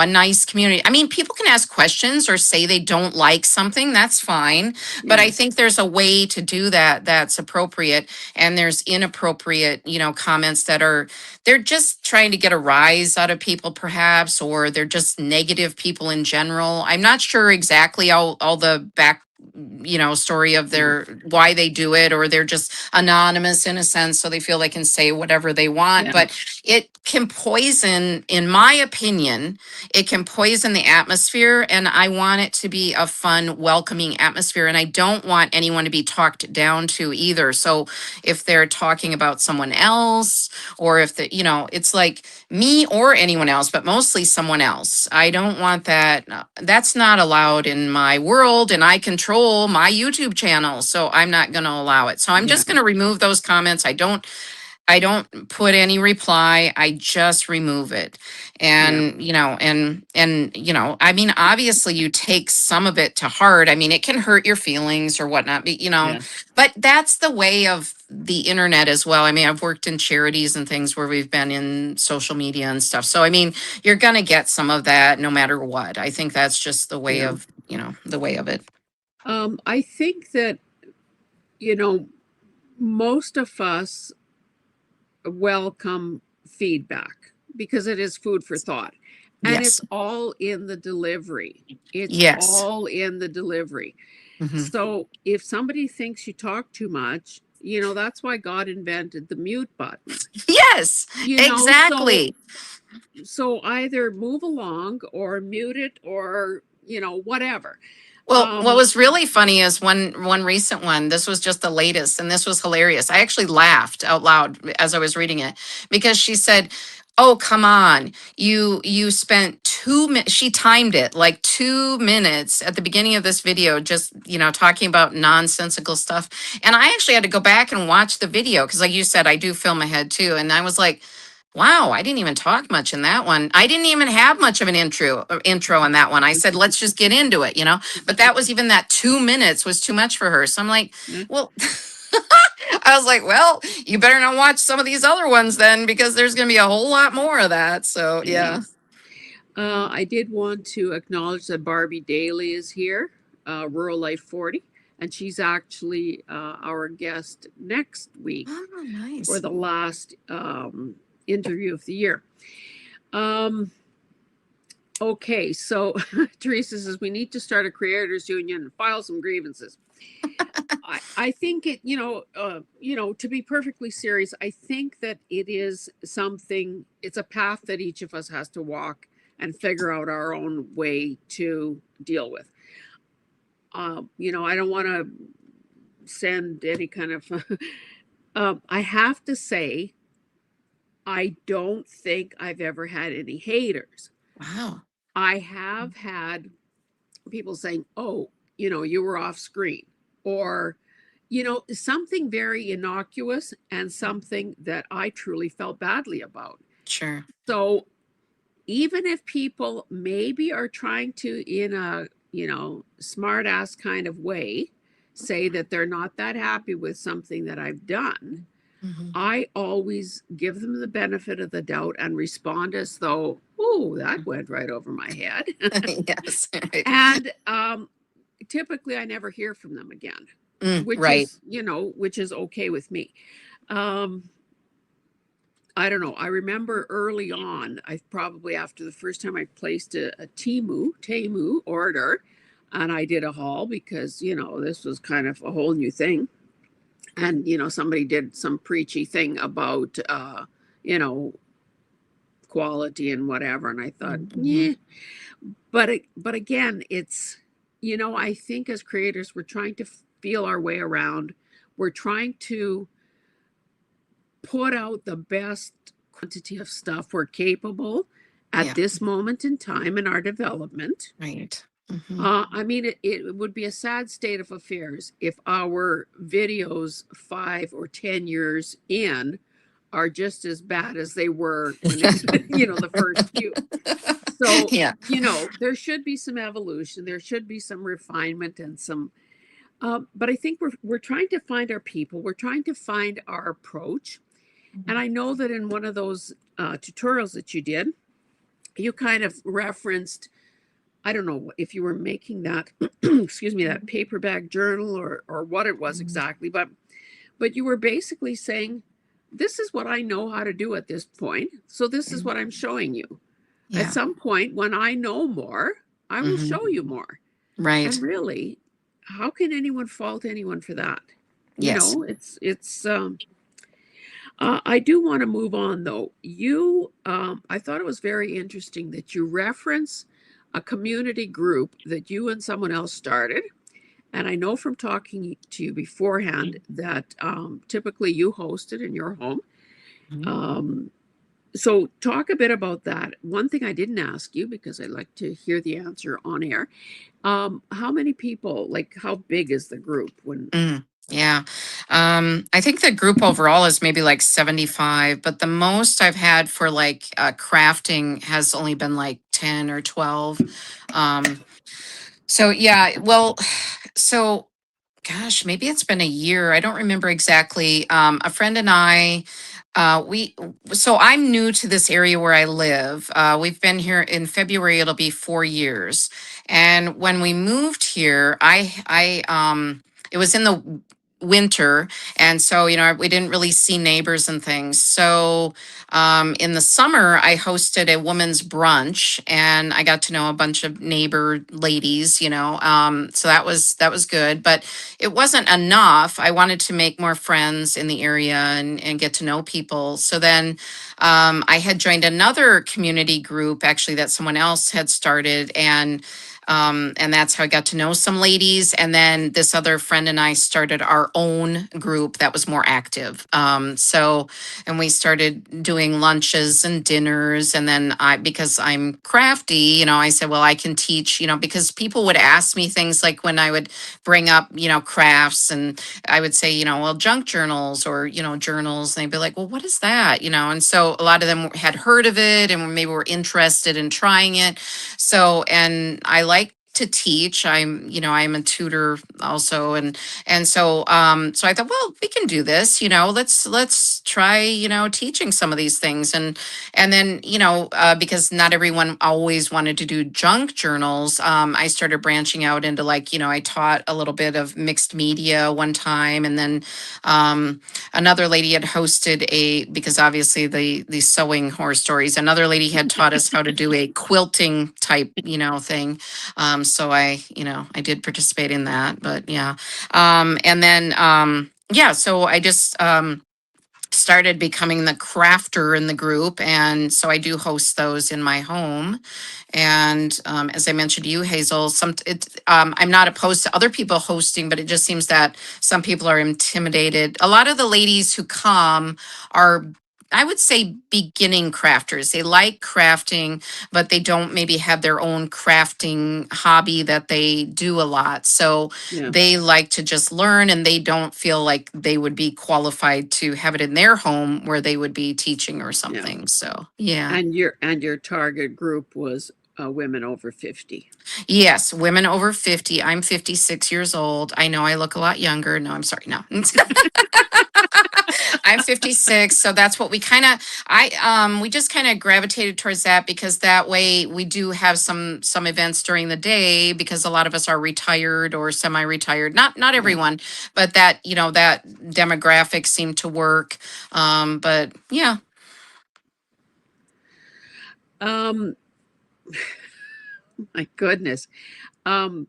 nice community. I mean, people can ask questions or say they don't like something, that's fine. But I yeah, think there's a way to do that that's appropriate. And there's inappropriate, comments that are they're just trying to get a rise out of people perhaps, or they're just negative people in general. I'm not sure exactly all the back story of yeah, their why they do it, or they're just anonymous in a sense so they feel they can say whatever they want. yeah, But it can poison, in my opinion, it can poison the atmosphere, and I want it to be a fun, welcoming atmosphere, and I don't want anyone to be talked down to either. So if they're talking about someone else, or if it's like me or anyone else, but mostly someone else. I don't want that. That's not allowed in my world, and I control my YouTube channel, so I'm not going to allow it. So I'm yeah, just going to remove those comments. I don't put any reply. I just remove it. yeah, And, I mean, obviously you take some of it to heart. I mean, it can hurt your feelings or whatnot, yes, but that's the way of the internet as well. I mean, I've worked in charities and things where we've been in social media and stuff. So, I mean, you're going to get some of that no matter what. I think that's just the way yeah. of, the way of it. I think that you know most of us welcome feedback because it is food for thought. And Yes. it's all in the delivery. It's Yes. all in the delivery. Hmm. So if somebody thinks you talk too much, that's why God invented the mute button. Yes, You know, so exactly. so either move along or mute it or, whatever. Well, what Um was really funny is one recent one. This was just the latest, and this was hilarious. I actually laughed out loud as I was reading it because she said, "Oh, come on! You spent 2 minutes." She timed it like 2 minutes at the beginning of this video, just talking about nonsensical stuff. And I actually had to go back and watch the video because, like you said, I do film ahead too, and I was like, wow, I didn't even talk much in that one. I didn't even have much of an intro in that one. I said, let's just get into it. But that was even that 2 minutes was too much for her. So I'm like, well, I was like, well, you better not watch some of these other ones then because there's going to be a whole lot more of that. So yeah. yes. I did want to acknowledge that Barbie Daly is here, Rural Life 40, and she's actually our guest next week Oh, for nice. the last interview of the year. Um, okay, so Teresa says we need to start a creators union and file some grievances. I think it, to be perfectly serious, I think that it is something, it's a path that each of us has to walk and figure out our own way to deal with. I don't want to send any kind of, I have to say, I don't think I've ever had any haters. Wow. I have had people saying, oh, you were off screen, or, something very innocuous and something that I truly felt badly about. Sure. So even if people maybe are trying to, in a, smart ass kind of way, say that they're not that happy with something that I've done, Mhm. I always give them the benefit of the doubt and respond as though, oh, that went right over my head. Yes. Right. And typically I never hear from them again, which Right. is, which is okay with me. Um, I don't know. I remember early on, I probably after the first time I placed a Temu order, and I did a haul because, this was kind of a whole new thing. And, somebody did some preachy thing about, you know, quality and whatever. And I thought, Mhm. yeah, but again, it's, you know, I think as creators, we're trying to feel our way around. We're trying to put out the best quantity of stuff we're capable at Yeah, this moment in time in our development. right. Hmm. I mean, it would be a sad state of affairs if our videos 5 or 10 years in are just as bad as they were when they, you know, the first few. So, Yeah, you know, there should be some evolution, there should be some refinement and some, but I think we're trying to find our people, we're trying to find our approach. And I know that in one of those tutorials that you did, you kind of referenced, I don't know if you were making that, excuse me, that paperback journal or what it was exactly, but you were basically saying, this is what I know how to do at this point. So this is what I'm showing you. At yeah. some point, when I know more, I will Hmm. show you more. Right. And really, how can anyone fault anyone for that? You Yes. know, I do want to move on though. I thought it was very interesting that you reference a community group that you and someone else started. And I know from talking to you beforehand that typically you host it in your home. Mhm. Um, so talk a bit about that. One thing I didn't ask you because I like to hear the answer on air. How many people, like how big is the group when Yeah. I think the group overall is maybe like 75, but the most I've had for like crafting has only been like 10 or 12. Um, so yeah, well, so gosh, maybe it's been a year. I don't remember exactly. A friend and I, so I'm new to this area where I live. We've been here in February, it'll be 4 years. And when we moved here, it was in the winter. And so, we didn't really see neighbors and things. So, in the summer, I hosted a women's brunch and I got to know a bunch of neighbor ladies, so that was good. But it wasn't enough. I wanted to make more friends in the area and get to know people. So then I had joined another community group actually that someone else had started, and that's how I got to know some ladies. And then this other friend and I started our own group that was more active. And we started doing lunches and dinners. And then because I'm crafty, I said, well, I can teach, because people would ask me things like when I would bring up, crafts, and I would say, well, junk journals or, journals. And they'd be like, well, what is that? And so a lot of them had heard of it and maybe were interested in trying it. So, and I like to teach. I'm a tutor also. And so I thought, well, we can do this, let's try, teaching some of these things. And then, because not everyone always wanted to do junk journals, I started branching out into like, I taught a little bit of mixed media one time. And then another lady had hosted because obviously the sewing horror stories, another lady had taught us how to do a quilting type, thing. So I did participate in that, but yeah. And then, yeah, so I just, started becoming the crafter in the group. And so I do host those in my home. And as I mentioned to you, Hazel, I'm not opposed to other people hosting, but it just seems that some people are intimidated. A lot of the ladies who come are, I would say, beginning crafters. They like crafting, but they don't maybe have their own crafting hobby that they do a lot. So yeah, they like to just learn, and they don't feel like they would be qualified to have it in their home where they would be teaching or yeah. something. So, yeah. And your target group was women over 50. Yes, women over 50. I'm 56 years old. I know I look a lot younger. No, I'm sorry. No. I'm 56, so that's what we just kind of gravitated towards that because that way we do have some events during the day because a lot of us are retired or semi-retired. Not Yeah. everyone, but that demographic seemed to work. But yeah. Um, my goodness. Um,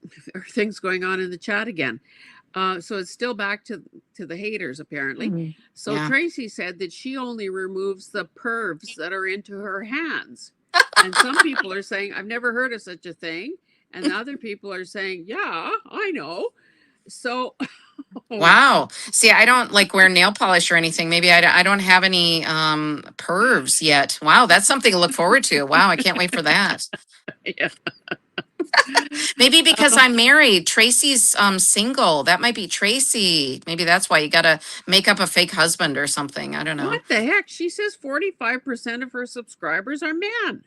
there are things going on in the chat again. So it's still back to the haters apparently. Mhm. So Yeah. Tracy said that she only removes the pervs that are into her hands. And some people are saying, I've never heard of such a thing. And the other people are saying, yeah, I know. So, oh, Wow. See, I don't like wear nail polish or anything. Maybe I don't have any pervs yet. Wow, that's something to look forward to. Wow, I can't wait for that. yeah. Maybe because Uh, I'm married. Tracy's single. That might be Tracy. Maybe that's why you got to make up a fake husband or something. I don't know. what the heck? She says 45% of her subscribers are men.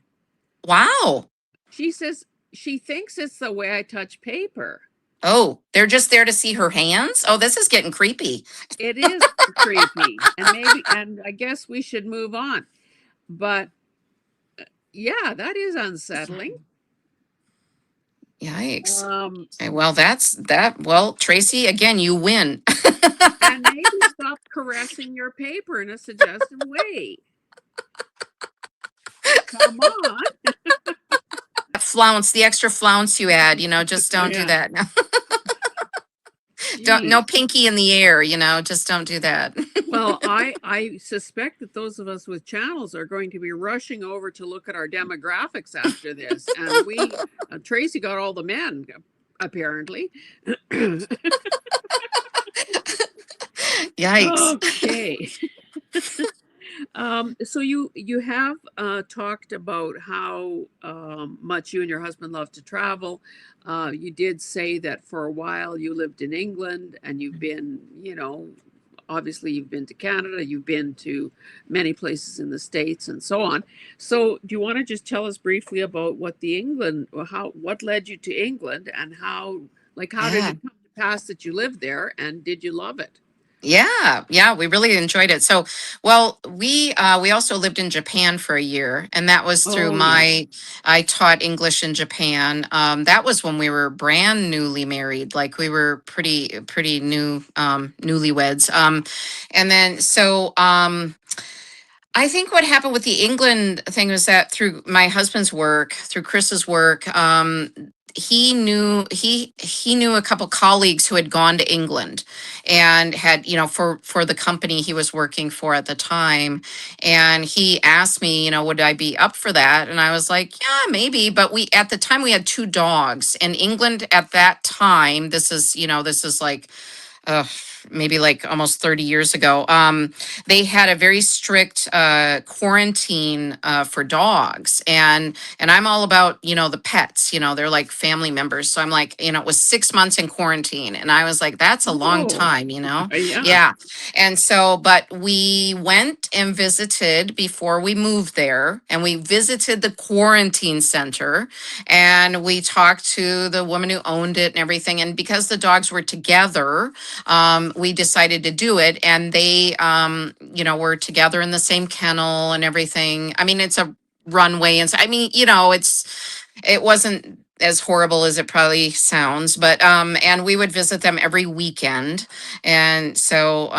Wow. She says she thinks it's the way I touch paper. Oh, they're just there to see her hands? Oh, this is getting creepy. It is creepy. And I guess we should move on. But yeah, that is unsettling. Yikes. Um, Okay, well, that's that. Well, Tracy, again, you win. and maybe stop caressing your paper in a suggestive way. Come on. Flounce, the extra flounce you add, just don't do Yeah. that. Don't, no Geez. pinky in the air, just don't do that. Well, I suspect that those of us with channels are going to be rushing over to look at our demographics after this, and we Tracy got all the men apparently. Yikes. Okay. So you have talked about how much you and your husband love to travel. You did say that for a while you lived in England, and you've been, obviously you've been to Canada, you've been to many places in the States, and so on. So do you want to just tell us briefly about what the England, or what led you to England, and how did Yeah. it come to pass that you lived there, and did you love it? Yeah, yeah, we really enjoyed it. So, well, we also lived in Japan for a year, and that was through Oh yeah. I taught English in Japan. That was when we were brand newly married, like we were pretty new, newlyweds. And then I think what happened with the England thing was that through my husband's work, through Chris's work, he knew a couple colleagues who had gone to England and had, for the company he was working for at the time. And he asked me, would I be up for that? And I was like, yeah, maybe. But we at the time we had two dogs. And England at that time, this is like uh, maybe like almost 30 years ago, they had a very strict quarantine for dogs. And I'm all about, the pets, they're like family members. So I'm like, it was 6 months in quarantine. And I was like, that's a long Oh, time. yeah. Yeah. And so, but we went and visited before we moved there, and we visited the quarantine center, and we talked to the woman who owned it and everything. And because the dogs were together, we decided to do it. And they, were together in the same kennel and everything. I mean, it's a runway. And I mean, it wasn't as horrible as it probably sounds, but and we would visit them every weekend. And so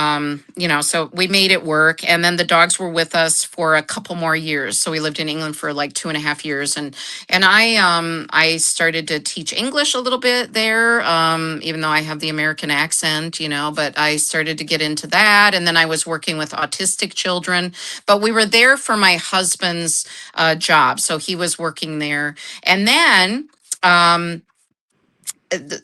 so we made it work. And then the dogs were with us for a couple more years. So we lived in England for like 2.5 years. And I started to teach English a little bit there, even though I have the American accent, but I started to get into that. And then I was working with autistic children, but we were there for my husband's job. So he was working there. And then um,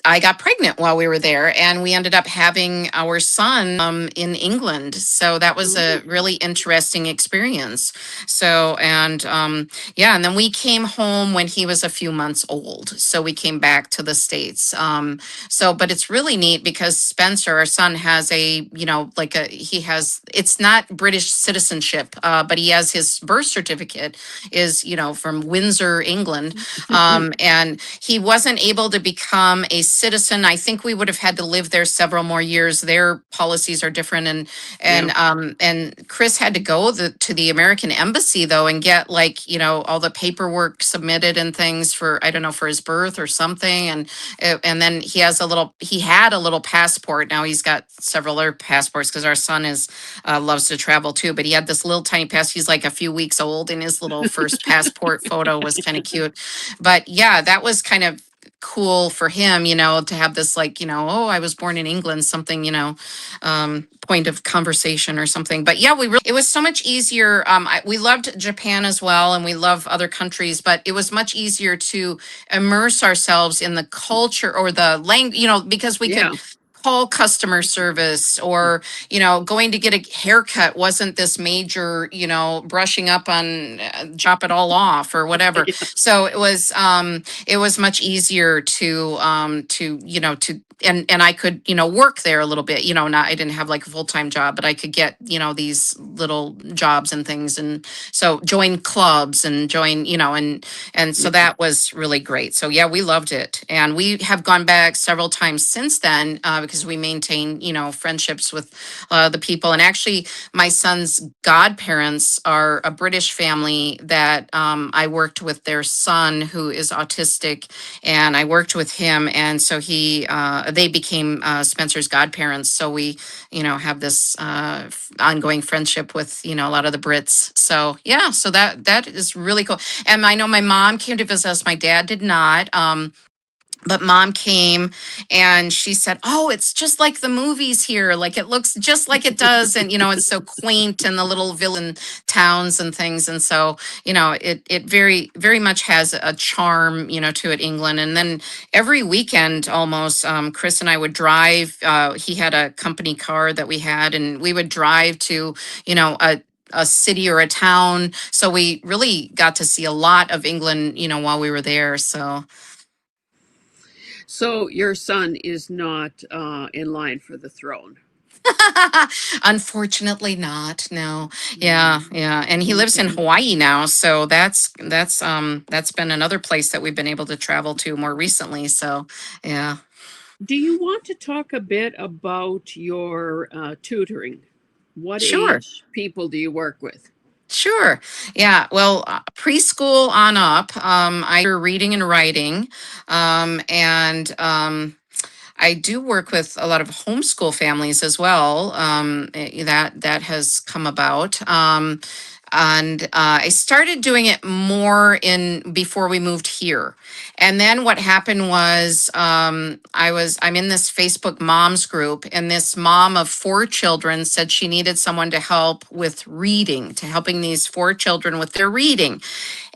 I got pregnant while we were there, and we ended up having our son in England. So that was a Oh, really interesting experience. So, and yeah, and then we came home when he was a few months old. So we came back to the States. But it's really neat because Spencer, our son, has it's not British citizenship, but he has his birth certificate is, from Windsor, England. And he wasn't able to become a citizen. I think we would have had to live there several more years. Their policies are different, yeah. and Chris had to go to the American embassy though and get all the paperwork submitted and things for, I don't know, for his birth or something. And then he had a little passport. Now he's got several other passports because our son loves to travel too. But he had this little tiny pass. He's like a few weeks old, and his little first passport photo was kind of cute. But yeah, that was kind of cool for him, to have this like, oh, I was born in England, something, point of conversation or something. But yeah, it was so much easier. We loved Japan as well, and we love other countries, but it was much easier to immerse ourselves in the culture or the language, because we could Yeah. call customer service, or going to get a haircut wasn't this major, brushing up on, chop it all off or whatever. Yeah. So it was much easier to and I could work there a little bit, not, I didn't have like a full-time job, but I could get these little jobs and things, and so join clubs and join, and so Yeah. that was really great. So yeah, we loved it, and we have gone back several times since then, because we maintain friendships with the people. And actually, my son's godparents are a British family that I worked with their son, who is autistic, and I worked with him, and so they became Spencer's godparents. So we have this ongoing friendship with a lot of the Brits. So yeah, so that is really cool. And I know my mom came to visit us. My dad did not. But mom came, and she said, "Oh, it's just like the movies here. Like it looks just like it does." And, it's so quaint, and the little village and towns and things. And so, it very, very much has a charm, to it, England. And then every weekend almost, Chris and I would drive. He had a company car that we had, and we would drive to, a city or a town. So we really got to see a lot of England, while we were there. So So your son is not in line for the throne. unfortunately not. No. Yeah, Mm, yeah. And he lives in okay. Hawaii now, so that's been another place that we've been able to travel to more recently. So, yeah. Do you want to talk a bit about your tutoring? What Sure. age people do you work with? Sure. Yeah. Well, preschool on up, I do reading and writing. And I do work with a lot of homeschool families as well. That has come about. And I started doing it more in before we moved here. And then what happened was, I'm in this Facebook moms group, and this mom of 4 children said she needed someone to help with reading, to helping these 4 children with their reading.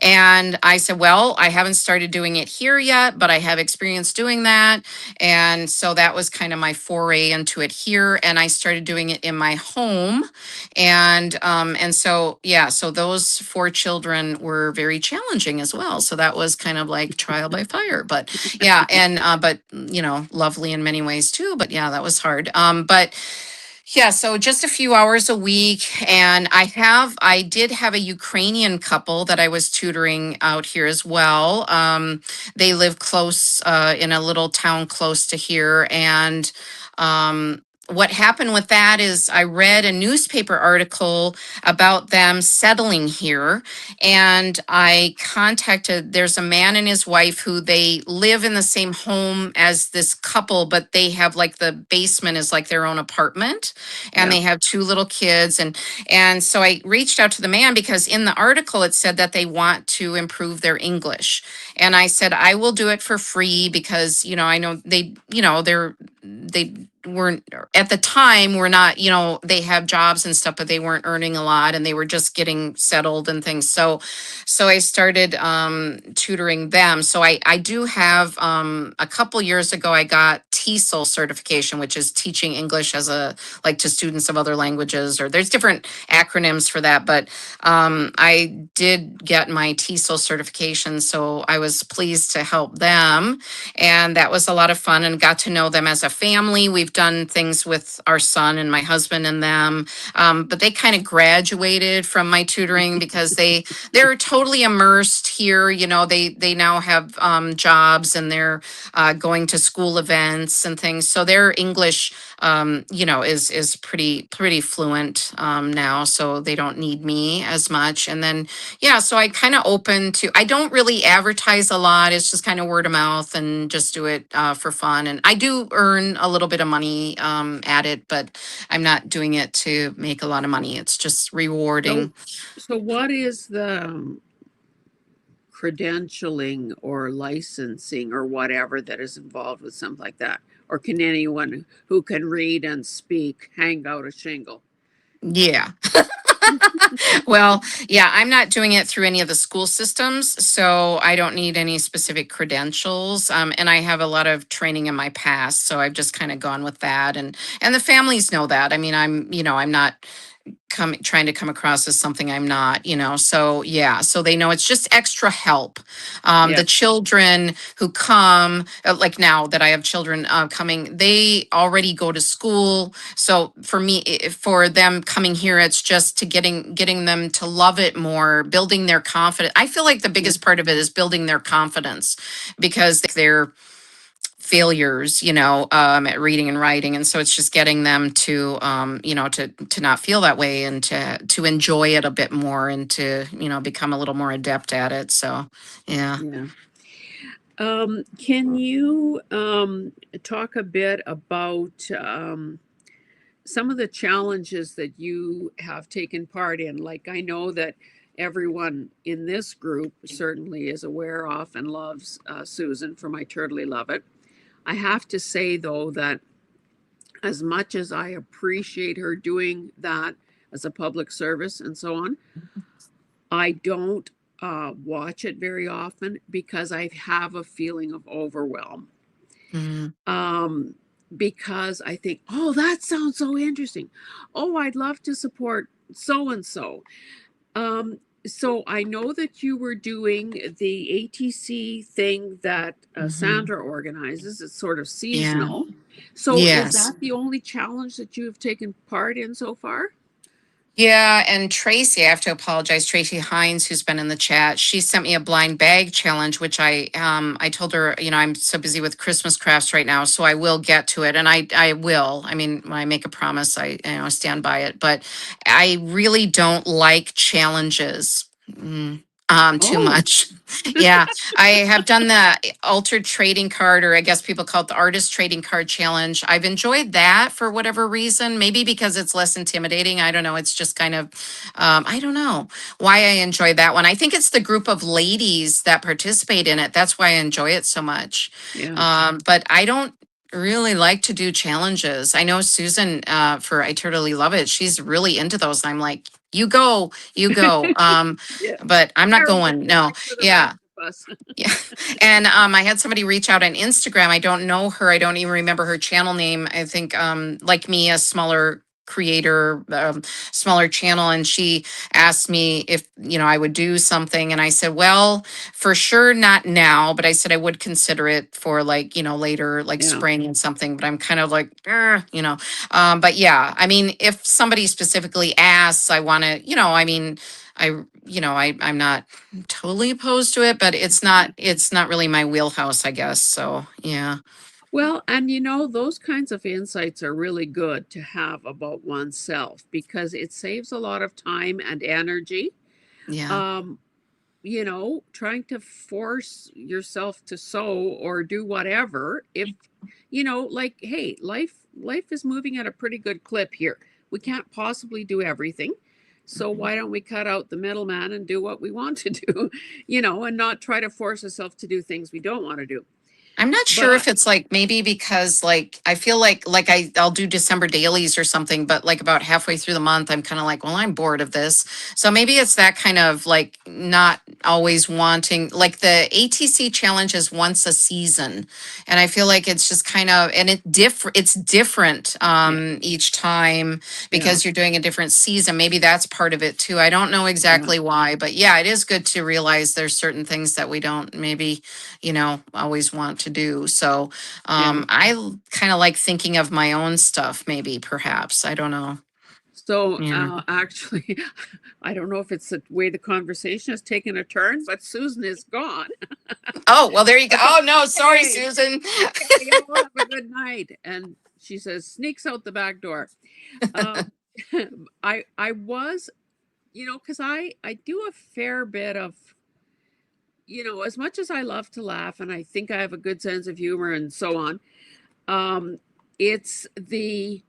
And I said, well, I haven't started doing it here yet, but I have experience doing that. And so that was kind of my foray into it here. And I started doing it in my home. And so yeah, so those 4 children were very challenging as well. So that was kind of like trial by fire. But yeah, and but lovely in many ways too. But yeah, that was hard. But yeah, so just a few hours a week. And I did have a Ukrainian couple that I was tutoring out here as well. They live close, in a little town close to here. And what happened with that is I read a newspaper article about them settling here. And I contacted, there's a man and his wife who they live in the same home as this couple, but they have like the basement is like their own apartment, and Yeah. they have 2 little kids. And so I reached out to the man because in the article it said that they want to improve their English. And I said, I will do it for free because, I know they weren't at the time, were not, they have jobs and stuff, but they weren't earning a lot, and they were just getting settled and things. So I started tutoring them. So I do have, a couple years ago I got TESOL certification, which is teaching English as a like to students of other languages, or there's different acronyms for that. But I did get my TESOL certification, so I was pleased to help them, and that was a lot of fun, and got to know them as a family. We've done things with our son and my husband and them, but they kind of graduated from my tutoring because they're totally immersed here. They now have jobs, and they're going to school events and things. So their English, is pretty fluent now. So they don't need me as much. And then yeah, so I kind of open to. I don't really advertise a lot. It's just kind of word of mouth, and just do it for fun. And I do earn a little bit of money at it, but I'm not doing it to make a lot of money. It's just So, rewarding. so what is the credentialing or licensing or whatever that is involved with something like that? Or can anyone who can read and speak hang out a shingle? Yeah. Well, yeah, I'm not doing it through any of the school systems, so I don't need any specific credentials. And I have a lot of training in my past, so I've just kind of gone with that, and the families know that. I mean, I'm not trying to come across as something I'm not, So yeah, so they know it's just extra help. Yeah, The children who come, like now that I have children coming, they already go to school. So for me, for them coming here, it's just to getting them to love it more, building their confidence. I feel like the yeah, biggest part of it is building their confidence because they're failures, at reading and writing. And so it's just getting them to, to not feel that way and to enjoy it a bit more and to, become a little more adept at it. So, yeah. yeah. Can you talk a bit about some of the challenges that you have taken part in? Like, I know that everyone in this group certainly is aware of and loves Susan from I Totally Love It. I have to say, though, that as much as I appreciate her doing that as a public service and so on, I don't watch it very often because I have a feeling of overwhelm. Mhm. Um, because I think, oh, that sounds so interesting. Oh, I'd love to support so and so. So I know that you were doing the ATC thing that Mhm. Sandra organizes. It's sort of Yeah. seasonal. So is Yes. that the only challenge that you have taken part in so far? Yeah, and Tracy, I have to apologize. Tracy Hines, who's been in the chat, she sent me a blind bag challenge, which I told her, I'm so busy with Christmas crafts right now, so I will get to it, and I will. I mean, when I make a promise, I stand by it. But I really don't like challenges. Too Oh, much. Yeah, I have done the altered trading card, or I guess people call it the artist trading card challenge. I've enjoyed that for whatever reason, maybe because it's less intimidating. I don't know. It's just kind of, I don't know why I enjoy that one. I think it's the group of ladies that participate in it. That's why I enjoy it so much. yeah. But I don't really like to do challenges. I know Susan, for I Totally Love It. She's really into those. And I'm like, you go, you go. Yeah. But I'm not Carol, going. No. like for the rest Yeah. of us. Yeah. And I had somebody reach out on Instagram. I don't know her. I don't even remember her channel name. I think like me, a smaller creator, smaller channel. And she asked me if, I would do something. And I said, well, for sure, not now. But I said I would consider it for like, later, like Yeah. spring and something. But I'm kind of like, but yeah, I mean, if somebody specifically asks, I want to, I'm not totally opposed to it, but it's not really my wheelhouse, I guess. So yeah. Well, and those kinds of insights are really good to have about oneself because it saves a lot of time and energy. Yeah. Um, trying to force yourself to sew or do whatever if like, hey, life is moving at a pretty good clip here. We can't possibly do everything. So Mhm. why don't we cut out the middleman and do what we want to do, and not try to force ourselves to do things we don't want to do. I'm not sure if But it's like maybe because like I feel like I'll do December dailies or something, but like about halfway through the month, I'm kind of like, well, I'm bored of this. So maybe it's that kind of like not always wanting like the ATC challenge is once a season. And I feel like it's just kind of and it's different yeah, each time yeah, because you're doing a different season. Maybe that's part of it too. I don't know yeah, exactly why, but yeah, it is good to realize there's certain things that we don't maybe always want to do. So yeah. I kind of like thinking of my own stuff, maybe, perhaps. I don't know. So Yeah. actually, I don't know if it's the way the conversation has taken a turn, but Susan is gone. Oh, well, there you go. I thought, Oh, no, sorry, okay, Susan. okay, y'all have a good night. And she says, sneaks out the back door. Um, I was, because I do a fair bit of, as much as I love to laugh and I think I have a good sense of humor and so on. Um, it's the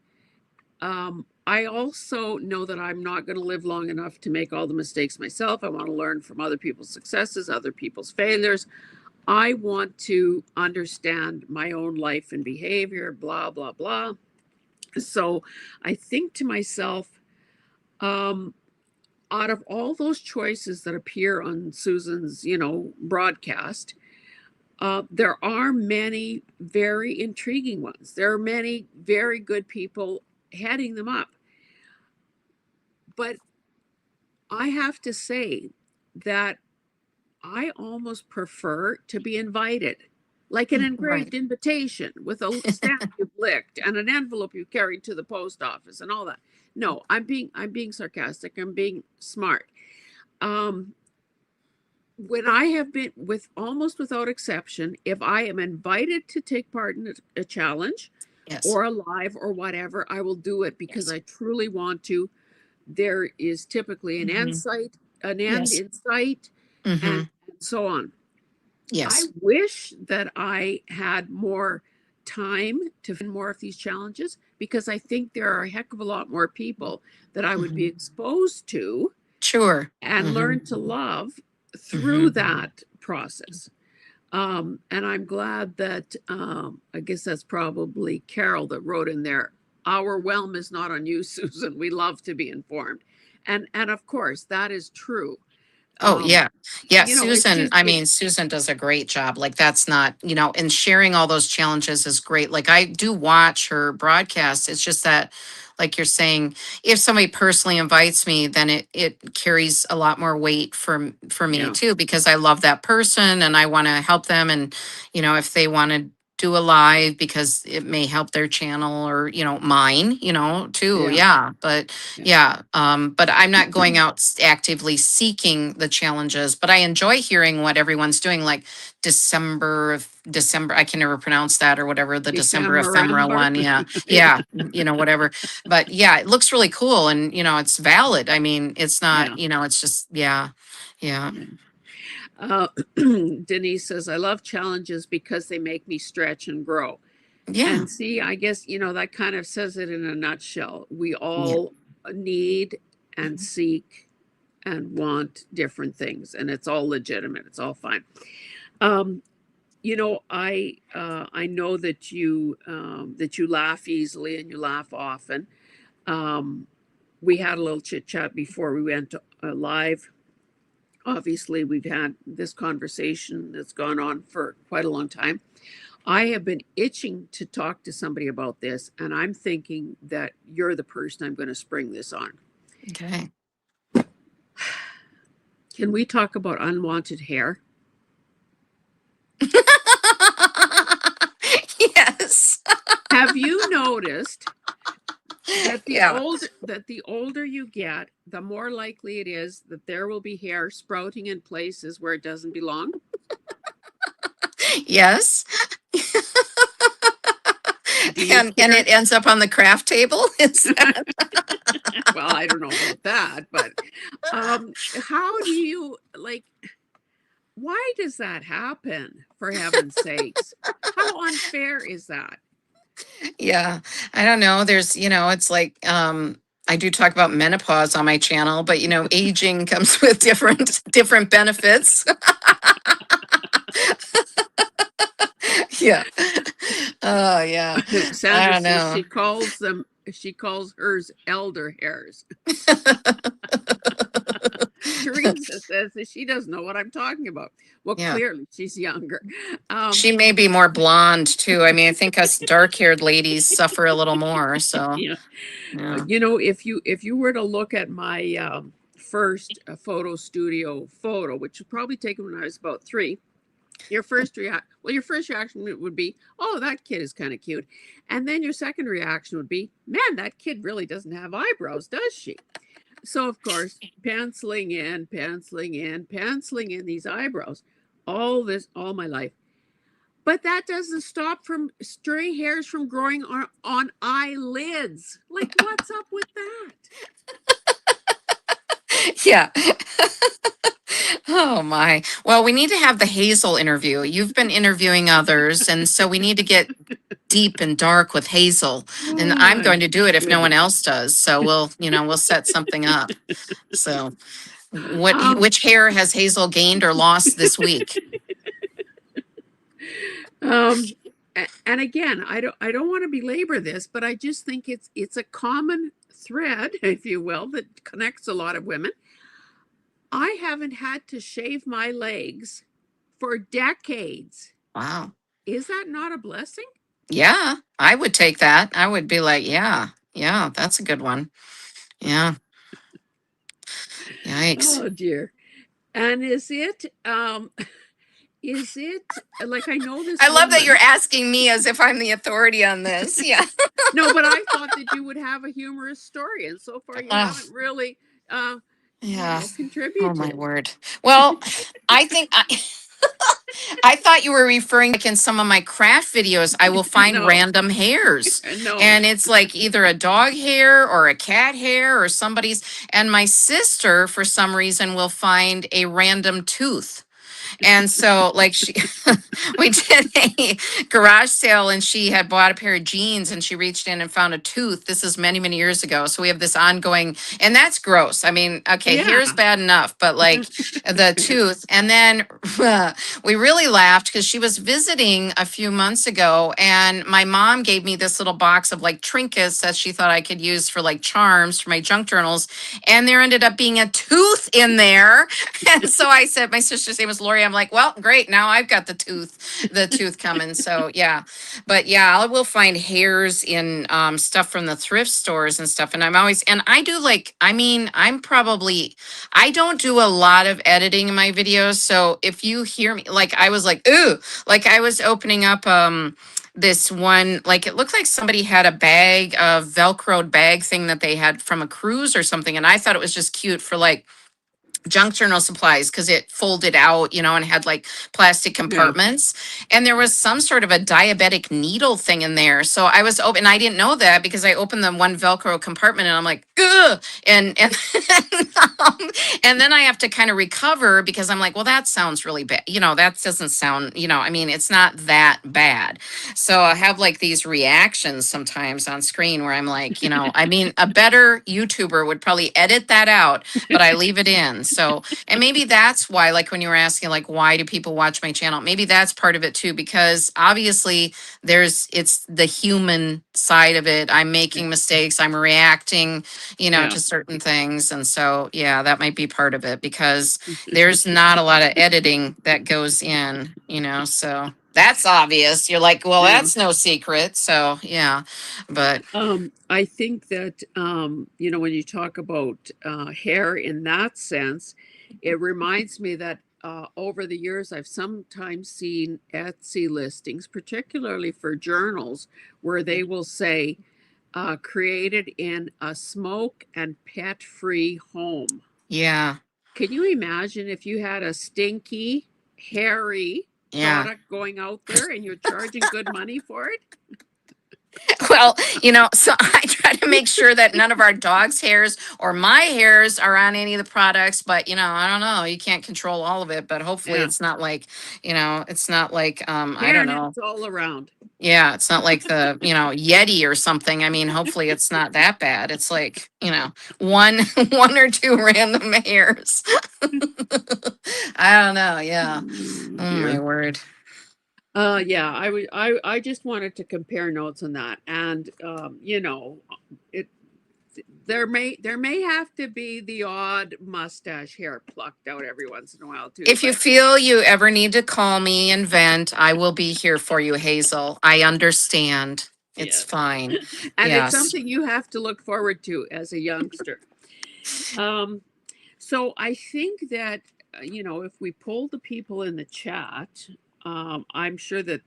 I also know that I'm not going to live long enough to make all the mistakes myself. I want to learn from other people's successes, other people's failures. I want to understand my own life and behavior, blah, blah, blah. So I think to myself, um, out of all those choices that appear on Susan's, broadcast, there are many very intriguing ones. There are many very good people heading them up. But I have to say that I almost prefer to be invited, like an Right. engraved invitation with a stamp you've licked and an envelope you carried to the post office and all that. No, I'm being sarcastic. I'm being smart. Um, when I have been with almost without exception, if I am invited to take part in a challenge Yes. or a live or whatever, I will do it because Yes. I truly want to. There is typically Hmm. an end Yes. in sight, Hmm. and so on. I Yes. wish that I had more time to find more of these challenges because I think there are a heck of a lot more people that I would be Hmm. exposed to Sure. and Hmm. learn to love through Hmm. that process. And I'm glad that I guess that's probably Carol that wrote in there. Our whelm is not on you, Susan. We love to be informed, and of course that is true. Oh, Um, yeah. Yeah, it's Susan, just I it's mean, Susan does a great job. Like that's not, and sharing all those challenges is great. Like I do watch her broadcast. It's just that, like you're saying, if somebody personally invites me, then it carries a lot more weight for me yeah, too, because I love that person and I want to help them. And, if they want to do a live because it may help their channel or, mine, too. yeah, Yeah. But yeah. yeah, but I'm not going out actively seeking the challenges, but I enjoy hearing what everyone's doing, like December, I can never pronounce that or whatever, the December ephemera Ephemeramber. one. Yeah. Yeah, Yeah. Whatever. But yeah, it looks really cool and, it's valid. I mean, it's not, yeah, it's just, yeah. Yeah. yeah. Uh, Denise says, I love challenges because they make me stretch and grow. Yeah. And see, I guess, that kind of says it in a nutshell. We Yeah. all need and Mhm. seek and want different things, and it's all legitimate. It's all fine. Um, I know that you laugh easily and you laugh often. Um, we had a little chit chat before we went live. Obviously, we've had this conversation that's gone on for quite a long time. I have been itching to talk to somebody about this, and I'm thinking that you're the person I'm going to spring this on. Okay. Can we talk about unwanted hair? Yes. Have you noticed that Yeah. the older you get, the more likely it is that there will be hair sprouting in places where it doesn't belong? Yes. Do you And care? it ends up on the craft table. Is that Well, I don't know about that, but how do you like? Why does that happen? For heaven's sakes, how unfair is that? yeah, I don't know. There's, it's like I do talk about menopause on my channel, but aging comes with different benefits. Yeah. Oh yeah. I Sandra don't says know. she calls hers elder hairs. Teresa says that she doesn't know what I'm talking about. Well, Yeah. clearly she's younger. Um, She may be more blonde too. I mean, I think us dark-haired ladies suffer a little more. So yeah. yeah. If you were to look at my first photo studio photo, which was probably taken when I was about 3, your first reaction would be, "Oh, that kid is kind of cute," and then your second reaction would be, "Man, that kid really doesn't have eyebrows, does she?" So of course, penciling in these eyebrows, all my life. But that doesn't stop from stray hairs from growing on eyelids. Like, what's up with that? Yeah. Oh my. Well, we need to have the Hazel interview. You've been interviewing others, and so we need to get deep and dark with Hazel. And Oh I'm my going to do it if no one goodness. else does. So we'll set something up. So Um, which hair has Hazel gained or lost this week? and again, I don't want to belabor this, but I just think it's a common thread, if you will, that connects a lot of women. I haven't had to shave my legs for decades. Wow. Is that not a blessing? Yeah, I would take that. I would be like, yeah, yeah, that's a good one. Yeah. Yikes. Oh dear. And is it like I know this I love that you're woman? asking me as if I'm the authority on this. Yeah. No, but I thought that you would have a humorous story, and so far you Oh, haven't really yeah. Oh my contributed. word. Well, I think I thought you were referring like in some of my craft videos, I will find No, random hairs. no. And it's like either a dog hair or a cat hair or somebody's. And my sister, for some reason, will find a random tooth. And so, like, we did a garage sale and she had bought a pair of jeans and she reached in and found a tooth. This is many, many years ago. So we have this ongoing, and that's gross. I mean, okay, hair's Yeah. bad enough, but like the tooth. And then we really laughed because she was visiting a few months ago and my mom gave me this little box of like trinkets that she thought I could use for like charms for my junk journals. And there ended up being a tooth in there. And so I said, my sister's name was Lori. I'm like, well, great. Now I've got the tooth coming. So yeah, but yeah, I will find hairs in stuff from the thrift stores and stuff. And I'm always, and I do like, I mean, I don't do a lot of editing in my videos. So if you hear me, like I was like, ooh, like I was opening up, this one, like it looked like somebody had a bag of Velcroed bag thing that they had from a cruise or something. And I thought it was just cute for like junk journal supplies because it folded out, and had like plastic Yeah. compartments. And there was some sort of a diabetic needle thing in there. So I was open. I didn't know that because I opened the one Velcro compartment and I'm like, ugh. And um, and then I have to kind of recover because I'm like, well, that sounds really bad. That doesn't sound, I mean, it's not that bad. So I have like these reactions sometimes on screen where I'm like, I mean, a better YouTuber would probably edit that out, but I leave it in. So, and maybe that's why, like when you were asking, like, why do people watch my channel? Maybe that's part of it too, because obviously it's the human side of it. I'm making mistakes. I'm reacting, Yeah. to certain things. And so, yeah, that might be part of it because there's not a lot of editing that goes in, so that's obvious. You're like, well, Yeah. that's no secret. So, yeah, but I think that when you talk about hair in that sense, it reminds me that over the years I've sometimes seen Etsy listings, particularly for journals, where they will say created in a smoke and pet-free home. yeah, Can you imagine if you had a stinky, hairy yeah. product going out there and you're charging good money for it? Well, so I try to make sure that none of our dog's hairs or my hairs are on any of the products, but I don't know. You can't control all of it, but hopefully Yeah. it's not like, it's not like I Hair don't know. nets all around. Yeah, it's not like the, Yeti or something. I mean, hopefully it's not that bad. It's like, one one or two random hairs. I don't know. Yeah. Oh, Oh my dear. word. Yeah, I just wanted to compare notes on that. And it there may have to be the odd mustache hair plucked out every once in a while too, If you but feel you ever need to call me and vent, I will be here for you, Hazel. I understand. It's yes. fine. And it's Yes. something you have to look forward to as a youngster. Um, so I think that if we poll the people in the chat, I'm sure that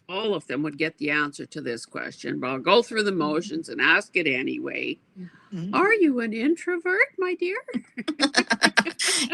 all of them would get the answer to this question, but I'll go through the motions and ask it anyway. Mhm. Are you an introvert, my dear?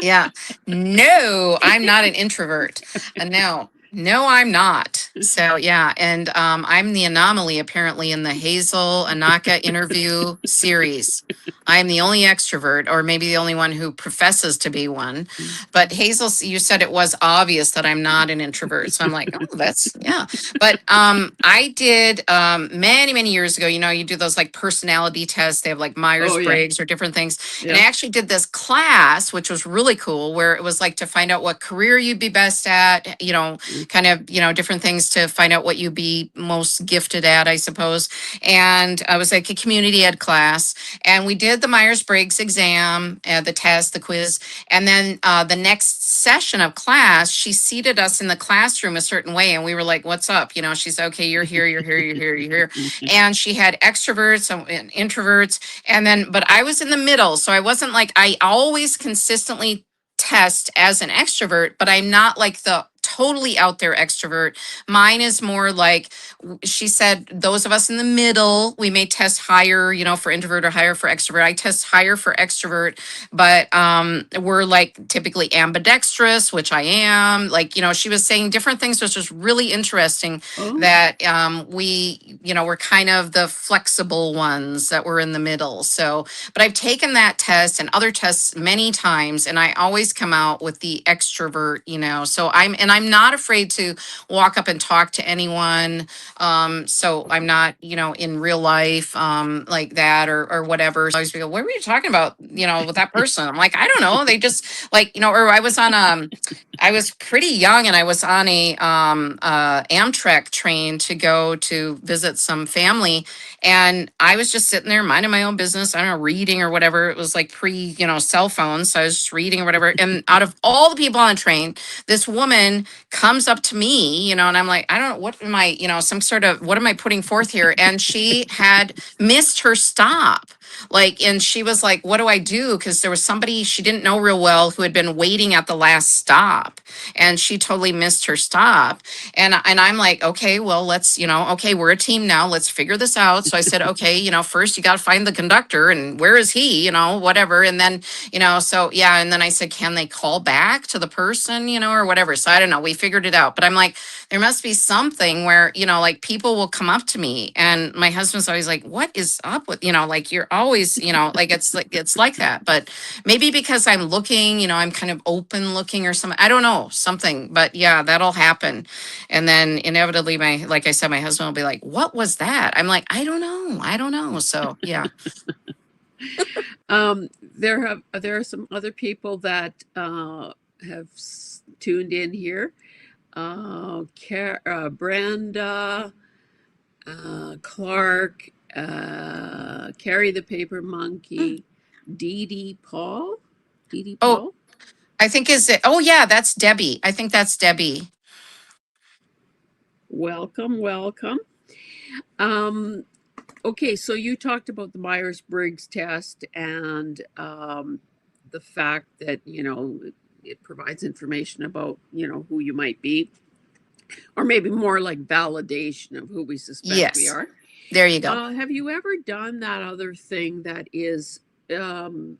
Yeah. No, I'm not an introvert. No. No, I'm not. So yeah, and I'm the anomaly apparently in the Hazel Anaka interview series. I'm the only extrovert, or maybe the only one who professes to be one. Mm. But Hazel, you said it was obvious that I'm not an introvert. So I'm like, oh, that's, yeah. But I did many, many years ago, you do those like personality tests. They have like Oh yeah, Myers-Briggs or different things. And I yeah. actually did this class, which was really cool, where it was like to find out what career you'd be best at, Mm. kind of, different things to find out what you'd be most gifted at, I suppose. And I was like a community ed class, and we did the Myers-Briggs exam, the test, the quiz. And then the next session of class, she seated us in the classroom a certain way. And we were like, what's up? She said, okay, you're here, you're here, you're here, you're here. And she had extroverts and introverts. And then, but I was in the middle. So I wasn't like, I always consistently test as an extrovert, but I'm not like the totally out there extrovert. Mine is more like, she said, those of us in the middle, we may test higher, for introvert or higher for extrovert. I test higher for extrovert, but we're like typically ambidextrous, which I am. Like, she was saying different things, which was really interesting, Oh, that we're kind of the flexible ones that were in the middle. So, but I've taken that test and other tests many times, and I always come out with the extrovert, so I'm not afraid to walk up and talk to anyone. So I'm not, in real life, like that, or whatever. So I always go, what were you talking about, with that person? I'm like, I don't know. They just like, or I was pretty young, and I was on a Amtrak train to go to visit some family, and I was just sitting there minding my own business. I don't know, reading or whatever. It was like pre, cell phones. So I was just reading or whatever. And out of all the people on the train, this woman comes up to me, and I'm like, I don't know, what am I, some sort of, what am I putting forth here? And she had missed her stop. Like, and she was like, what do I do? Because there was somebody she didn't know real well who had been waiting at the last stop, and she totally missed her stop. And I'm like, okay, well, let's, okay, we're a team now. Let's figure this out. So I said, okay, first you got to find the conductor, and where is he, whatever. And then, so yeah. And then I said, can they call back to the person, or whatever. So I don't know. We figured it out. But I'm like, there must be something where, like people will come up to me, and my husband's always like, what is up with, like you're always, like it's like that. But maybe because I'm looking, I'm kind of open looking or something. I don't know, something. But yeah, that'll happen. And then inevitably, like I said, my husband will be like, what was that? I'm like, I don't know. I don't know. So yeah. there are some other people that have tuned in here. Brenda, Clark, Carrie the Paper Hmm. Monkey, Dee Dee Paul. Dee Dee Oh, Paul. I think is it. Oh yeah, that's Debbie. I think that's Debbie. Welcome, welcome. Um, okay, so you talked about the Myers Briggs test and the fact that, it provides information about, who you might be, or maybe more like validation of who we suspect we Yes. are. There you go. Have you ever done that other thing that is, um,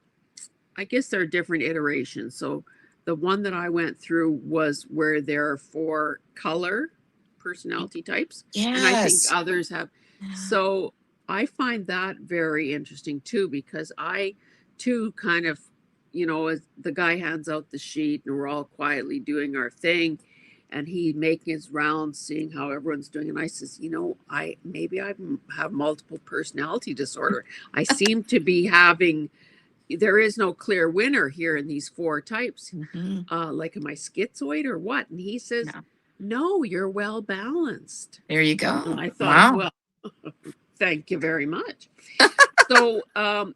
I guess there are different iterations. So the one that I went through was where there are four color personality types, and I think Yes. others have. Yeah. So I find that very interesting too, because I too kind of, as the guy hands out the sheet and we're all quietly doing our thing, and he making his rounds, seeing how everyone's doing. And I says, I have multiple personality disorder. I seem to be having. There is no clear winner here in these four types. Mhm. Like, am I schizoid or what? And he says, Yeah. no, you're well balanced. There you And go. I thought, Wow. well, thank you very much. So,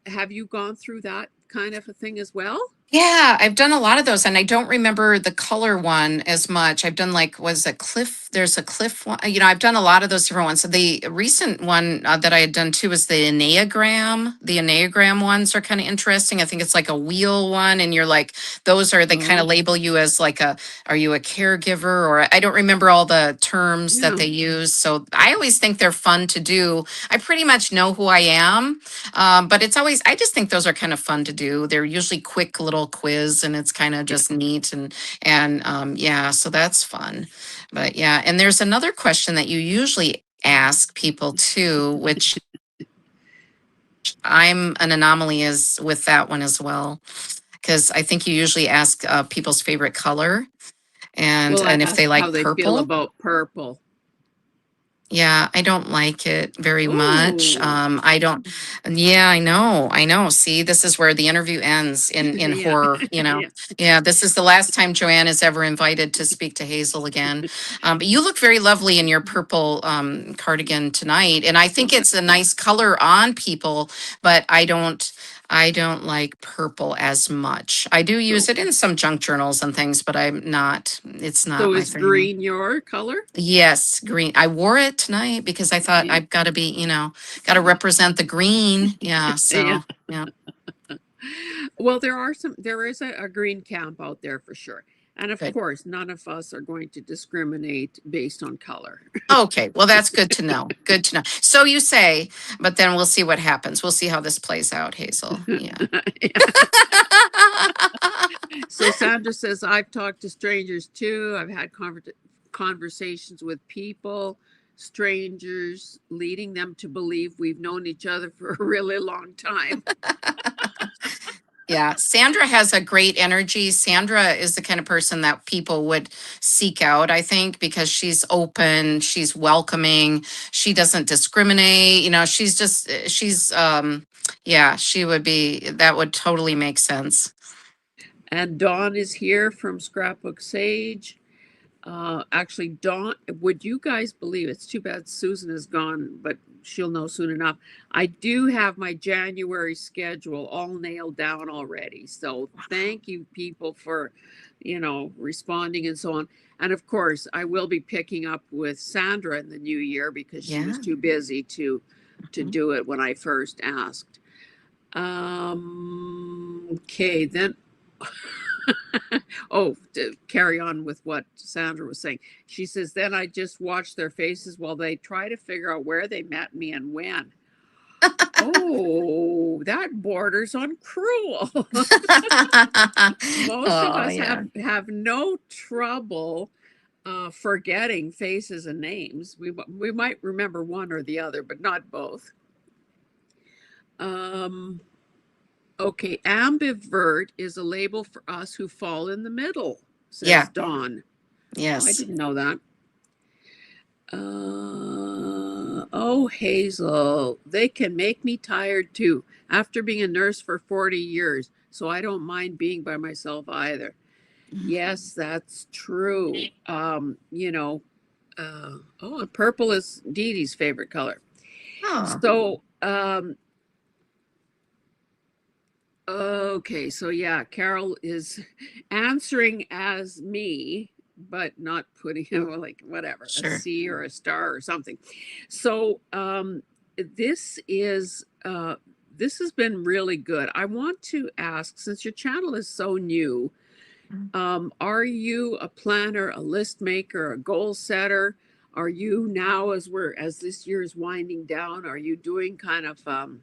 have you gone through that kind of a thing as well? Yeah, I've done a lot of those, and I don't remember the color one as much. I've done like, was a cliff? There's a cliff one. I've done a lot of those different ones. So the recent one that I had done too was the Enneagram. The Enneagram ones are kind of interesting. I think it's like a wheel one, and you're like, those are, they kind Oh, of label you as like are you a caregiver, or I don't remember all the terms that yeah. they use. So I always think they're fun to do. I pretty much know who I am. But it's always, I just think those are kind of fun to do. They're usually quick little quiz, and it's kind of Yeah. just neat, and yeah, so that's fun. But yeah, and there's another question that you usually ask people too, which I'm an anomaly as with that one as well, because I think you usually ask people's favorite color We'll and if ask they how like they feel purple. about purple. Yeah, I don't like it very much. Oh, I don't. Yeah, I know. I know. See, this is where the interview ends in yeah, horror. You know. yeah. Yeah, this is the last time Joanne is ever invited to speak to Hazel again. But you look very lovely in your purple cardigan tonight, and I Oh, think it's that's a good. nice color on people. But I don't. I don't like purple as much. I do use it Okay. in some junk journals and things, but I'm not. It's not So my is thing. green your color? Yes, green. I wore it tonight because I thought Yeah, I've got to be, got to represent the green. Yeah. yeah. So, yeah. Well, there is a green camp out there for sure. And of Good. course, none of us are going to discriminate based on color. Okay. Well, that's good to know. Good to know. So you say, but then we'll see what happens. We'll see how this plays out, Hazel. Yeah. So Sandra says, I've talked to strangers too. I've had conversations with people, strangers, leading them to believe we've known each other for a really long time. Yeah, Sandra has a great energy. Sandra is the kind of person that people would seek out, I think, because she's open, she's welcoming, she doesn't discriminate, she's just yeah, she would be that would totally make sense. And Dawn is here from Scrapbook Sage. Actually, Dawn, would you guys believe it's too bad Susan is gone, but she'll know soon enough. I do have my January schedule all nailed down already. So thank you, people, for responding and so on. And of course, I will be picking up with Sandra in the new year because she was Yeah. too busy to Mhm. do it when I first asked. Okay, then oh, to carry on with what Sandra was saying. She says, then I just watch their faces while they try to figure out where they met me and when. Oh, that borders on cruel. Most of Oh, us yeah. have no trouble forgetting faces and names. We might remember one or the other, but not both. Um, okay, ambivert is a label for us who fall in the middle, says Yeah. Dawn. Oh, I Yes. didn't know that. Oh, Hazel, they can make me tired too. After being a nurse for 40 years, so I don't mind being by myself either. Yes, that's true. Oh, and purple is Dee Dee's favorite color. Oh, So, okay, so yeah, Carol is answering as me, but not putting like whatever, a sure. C or a star or something. So this is this has been really good. I want to ask, since your channel is so new, are you a planner, a list maker, a goal setter? Are you now, as this year is winding down, are you doing kind of some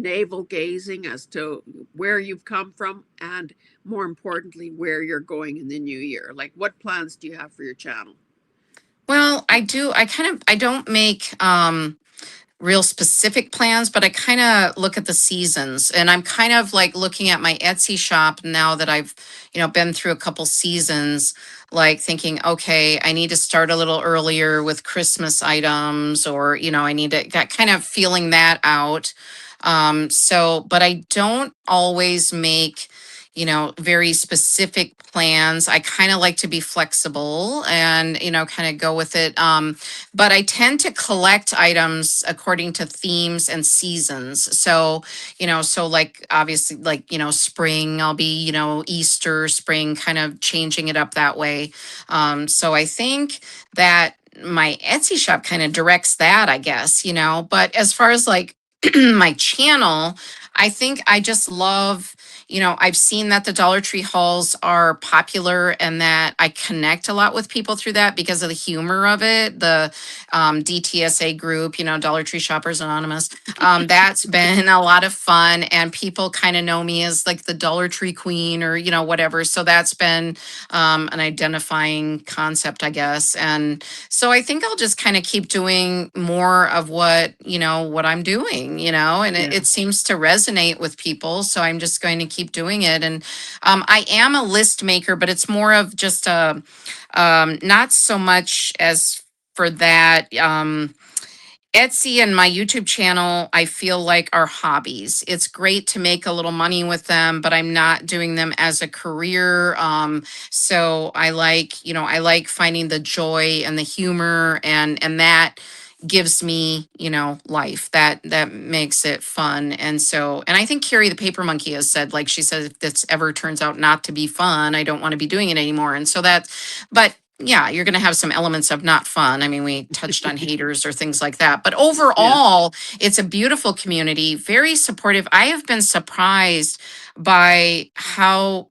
navel gazing as to where you've come from and more importantly where you're going in the new year? Like, what plans do you have for your channel? Well, I do. I don't make real specific plans, but I kind of look at the seasons, and I'm kind of like looking at my Etsy shop now that I've, been through a couple seasons, like thinking, okay, I need to start a little earlier with Christmas items, or, I need to got kind of feeling that out. But I don't always make, very specific plans. I kind of like to be flexible and, kind of go with it. But I tend to collect items according to themes and seasons. So like obviously, like, spring, I'll be, Easter, spring, kind of changing it up that way. So I think that my Etsy shop kind of directs that, I guess, but as far as like my channel, I think I just love, I've seen that the Dollar Tree hauls are popular and that I connect a lot with people through that because of the humor of it. The DTSA group, Dollar Tree Shoppers Anonymous, that's been a lot of fun. And people kind of know me as like the Dollar Tree Queen or, whatever. So that's been an identifying concept, I guess. And so I think I'll just kind of keep doing more of what I'm doing, and Yeah. it seems to resonate with people. So I'm just going to keep doing it. And I am a list maker, but it's more of just not so much as for that. Etsy and my YouTube channel, I feel like are hobbies. It's great to make a little money with them, but I'm not doing them as a career. So I like finding the joy and the humor and that gives me, life. That makes it fun. And I think Carrie the Paper Monkey has said, like she said, if this ever turns out not to be fun, I don't want to be doing it anymore. And so but yeah, you're going to have some elements of not fun. I mean, we touched on haters or things like that, but Yeah. overall, it's a beautiful community, very supportive. I have been surprised by how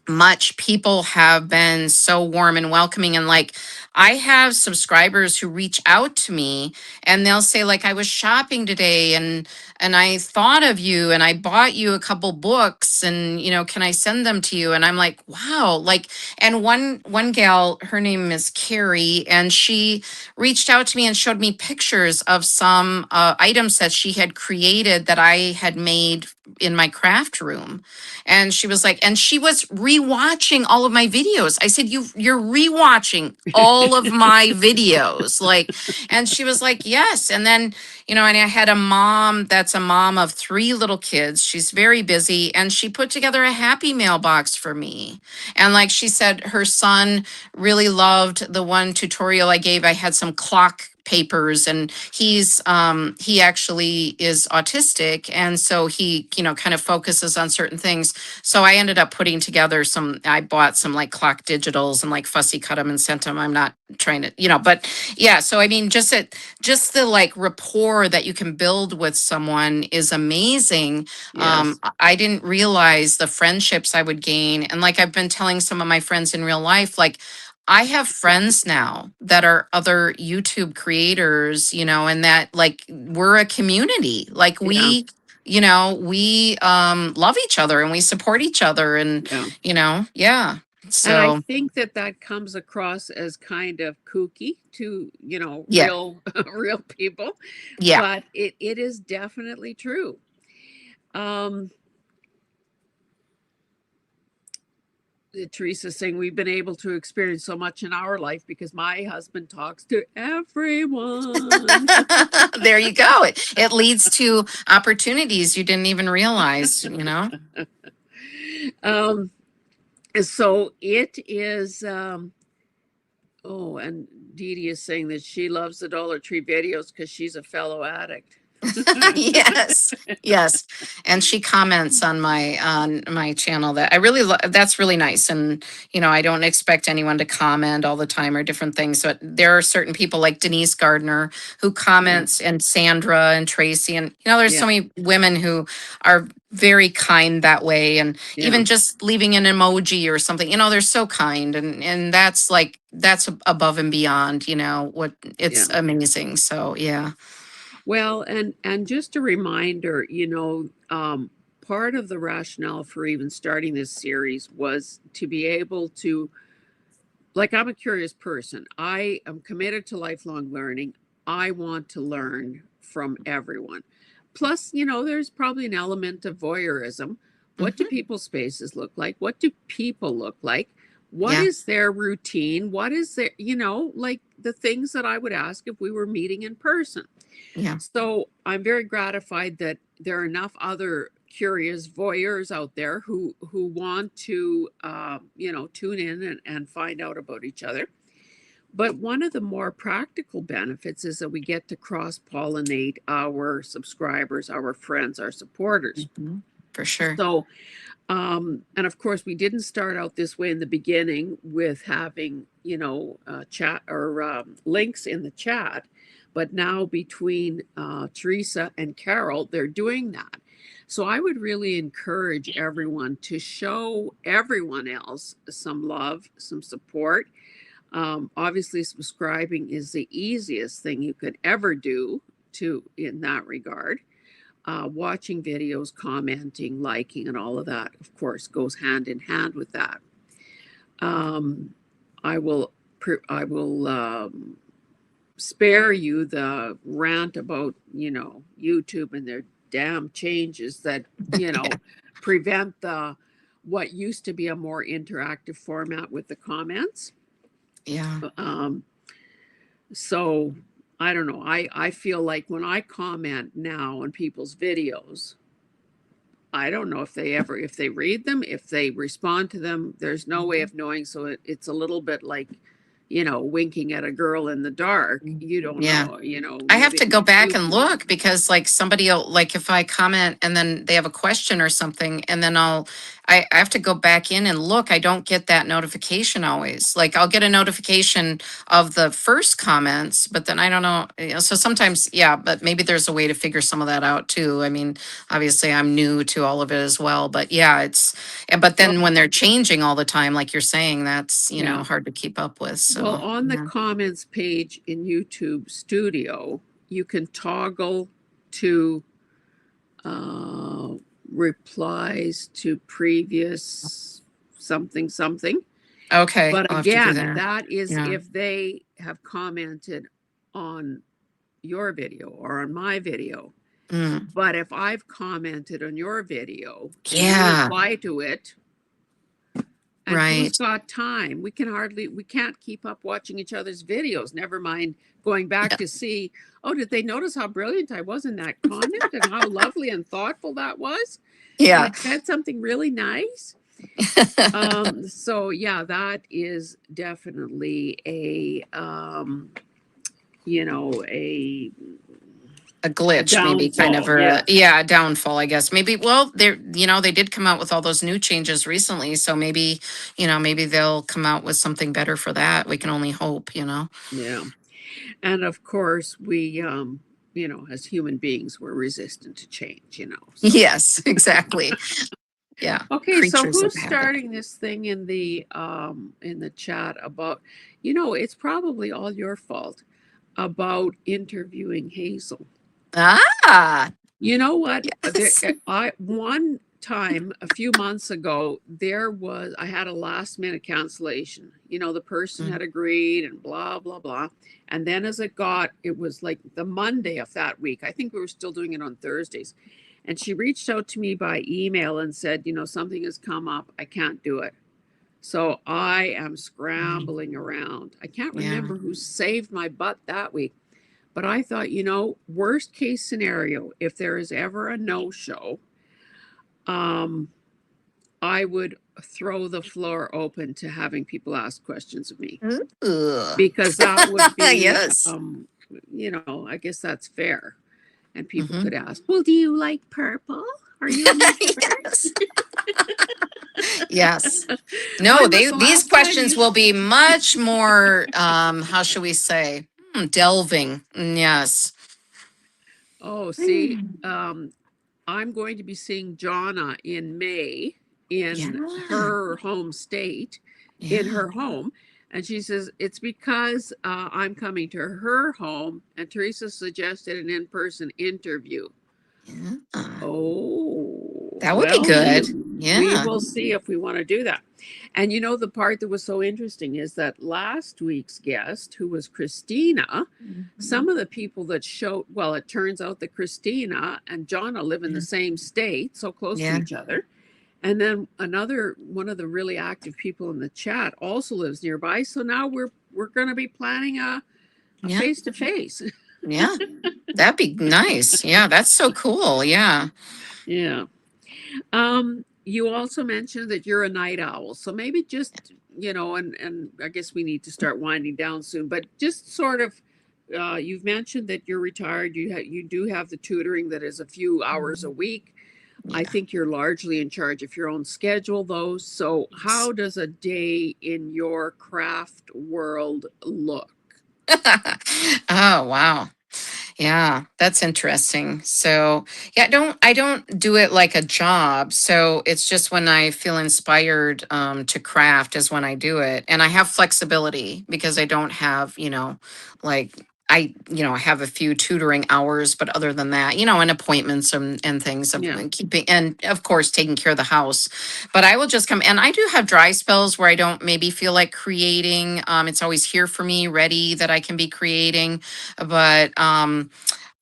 much people have been so warm and welcoming. And like, I have subscribers who reach out to me and they'll say, like, I was shopping today and I thought of you and I bought you a couple books and can I send them to you? And I'm like, wow. Like, and one gal, her name is Carrie, and she reached out to me and showed me pictures of some items that she had created that I had made in my craft room. And she was like, and she was rewatching all of my videos. I said, you're rewatching all of my videos. Like, and she was like, yes. And then, and I had a mom that's a mom of 3 little kids. She's very busy. And she put together a happy mail box for me. And like she said, her son really loved the one tutorial I gave. I had some clock papers, and he actually is autistic, and so he kind of focuses on certain things. So I ended up putting together I bought some like clock digitals and like fussy cut them and sent them. I'm not trying to, but yeah. So I mean, just the like rapport that you can build with someone is amazing. Yes. I didn't realize the friendships I would gain. And like I've been telling some of my friends in real life, like I have friends now that are other YouTube creators, and that like we're a community. Like Yeah. we love each other and we support each other and Yeah. yeah. And I So think that that comes across as kind of kooky to, yeah, real real people, yeah. but it is definitely true. Um, Teresa saying we've been able to experience so much in our life because my husband talks to everyone. There you go. It leads to opportunities you didn't even realize. um, so it is. Oh, and Dee Dee is saying that she loves the Dollar Tree videos because she's a fellow addict. Yes, yes. And she comments on my channel that I really that's really nice. And I don't expect anyone to comment all the time or different things, but there are certain people like Denise Gardner who Yeah, comments, and Sandra and Tracy, and there's yeah, so many women who are very kind that way, and yeah, even just leaving an emoji or something, they're so kind, and that's above and beyond, what it's yeah. amazing. So yeah. Well, and just a reminder, part of the rationale for even starting this series was to be able to, like, I'm a curious person. I am committed to lifelong learning. I want to learn from everyone. Plus, there's probably an element of voyeurism. What do Hmm. people's spaces look like? What do people look like? What Yeah. is their routine? What is their, like the things that I would ask if we were meeting in person. Yeah. So I'm very gratified that there are enough other curious voyeurs out there who want to tune in and find out about each other. But one of the more practical benefits is that we get to cross pollinate our subscribers, our friends, our supporters. Mhm. For sure. So and of course, we didn't start out this way in the beginning with having, chat or links in the chat. But now between Teresa and Carol, they're doing that. So I would really encourage everyone to show everyone else some love, some support. Obviously, subscribing is the easiest thing you could ever do to in that regard. Watching videos, commenting, liking, and all of that, of course, goes hand in hand with that. Um, I will, I will spare you the rant about YouTube and their damn changes that prevent the what used to be a more interactive format with the comments. Yeah. Um, so I don't know. I feel like when I comment now on people's videos, I don't know if they read them, if they respond to them. There's no way of knowing. So it's a little bit like, winking at a girl in the dark. You don't Yeah. know, I have maybe to it go makes back you and feel. look because like somebody will like if I comment and then they have a question or something and then I have to go back in and look. I don't get that notification always. Like I'll get a notification of the first comments, but then I don't know. So sometimes, yeah, but maybe there's a way to figure some of that out too. I mean, obviously I'm new to all of it as well, but yeah, but Well, then when they're changing all the time, like you're saying, that's, yeah. hard to keep up with. Well, So, on the yeah. comments page in YouTube Studio, you can toggle to uh, replies to previous something something. Okay, But I'll have to do again, that. that is Yeah. if they have commented on your video or on my video. Mm. But if I've commented on your video and you Yeah, reply to it, and who's right. got time? We can't keep up watching each other's videos, never mind going back Yeah. to see, oh, did they notice how brilliant I was in that comment and how lovely and thoughtful that was? And Yeah. I said something really nice. So yeah, that is definitely a A a glitch, maybe kind of, downfall. or Yeah. a downfall, I guess. Maybe, well, they did come out with all those new changes recently. So maybe, maybe they'll come out with something better for that. We can only hope. Yeah. And of course, as human beings, we're resistant to change. So, Yes, exactly. Yeah. okay, so Creatures of who's habit. starting this thing in the chat about, it's probably all your fault about interviewing Hazel. Ah, You know what? yes. I one time a few months ago, I had a last minute cancellation. The person Mm, had agreed and blah blah blah. And then it was like the Monday of that week. I think we were still doing it on Thursdays. And she reached out to me by email and said, something has come up. I can't do it. So I am mm, scrambling around. I can't yeah. remember who saved my butt that week. But I thought, worst case scenario, if there is ever a no show, um, I would throw the floor open to having people ask questions of me Ooh. because that would be, Yes. I guess that's fair. And people Hmm. could ask, well, do you like purple? Are you an expert? Yes. Yes. When No, was the these last time questions you? will be much more how shall we say? Delving. Yes. Oh, see, Mm. I'm going to be seeing Jonna in May Yeah. in her home state, in Yeah. her home. And she says, it's because I'm coming to her home, and Teresa suggested an in person interview. Yeah. Oh, That would be well, good. we Yeah. will see if we want to do that. And the part that was so interesting is that last week's guest, who was Christina, Mhm. some of the people that showed, well, it turns out that Christina and Jonna live in the Yeah. same state, so close to Yeah. each other. And then another one of the really active people in the chat also lives nearby. So now we're going to be planning a Yeah. face to face. Yeah. That'd be nice. Yeah, that's so cool. Yeah. Yeah. You also mentioned that you're a night owl, so maybe just and I guess we need to start winding down soon. But just sort of, you've mentioned that you're retired. You do have the tutoring that is a few hours a Mhm. week. I Yeah. think you're largely in charge of your own schedule, though. So Yes. how does a day in your craft world look? Oh, wow. Yeah, that's interesting. So, yeah, I don't do it like a job. So it's just when I feel inspired to craft is when I do it. And I have flexibility because I don't have, like I have a few tutoring hours, but other than that, and appointments and things of Yeah. keeping and of course taking care of the house. But I will just come and I do have dry spells where I don't maybe feel like creating. It's always here for me, ready that I can be creating, but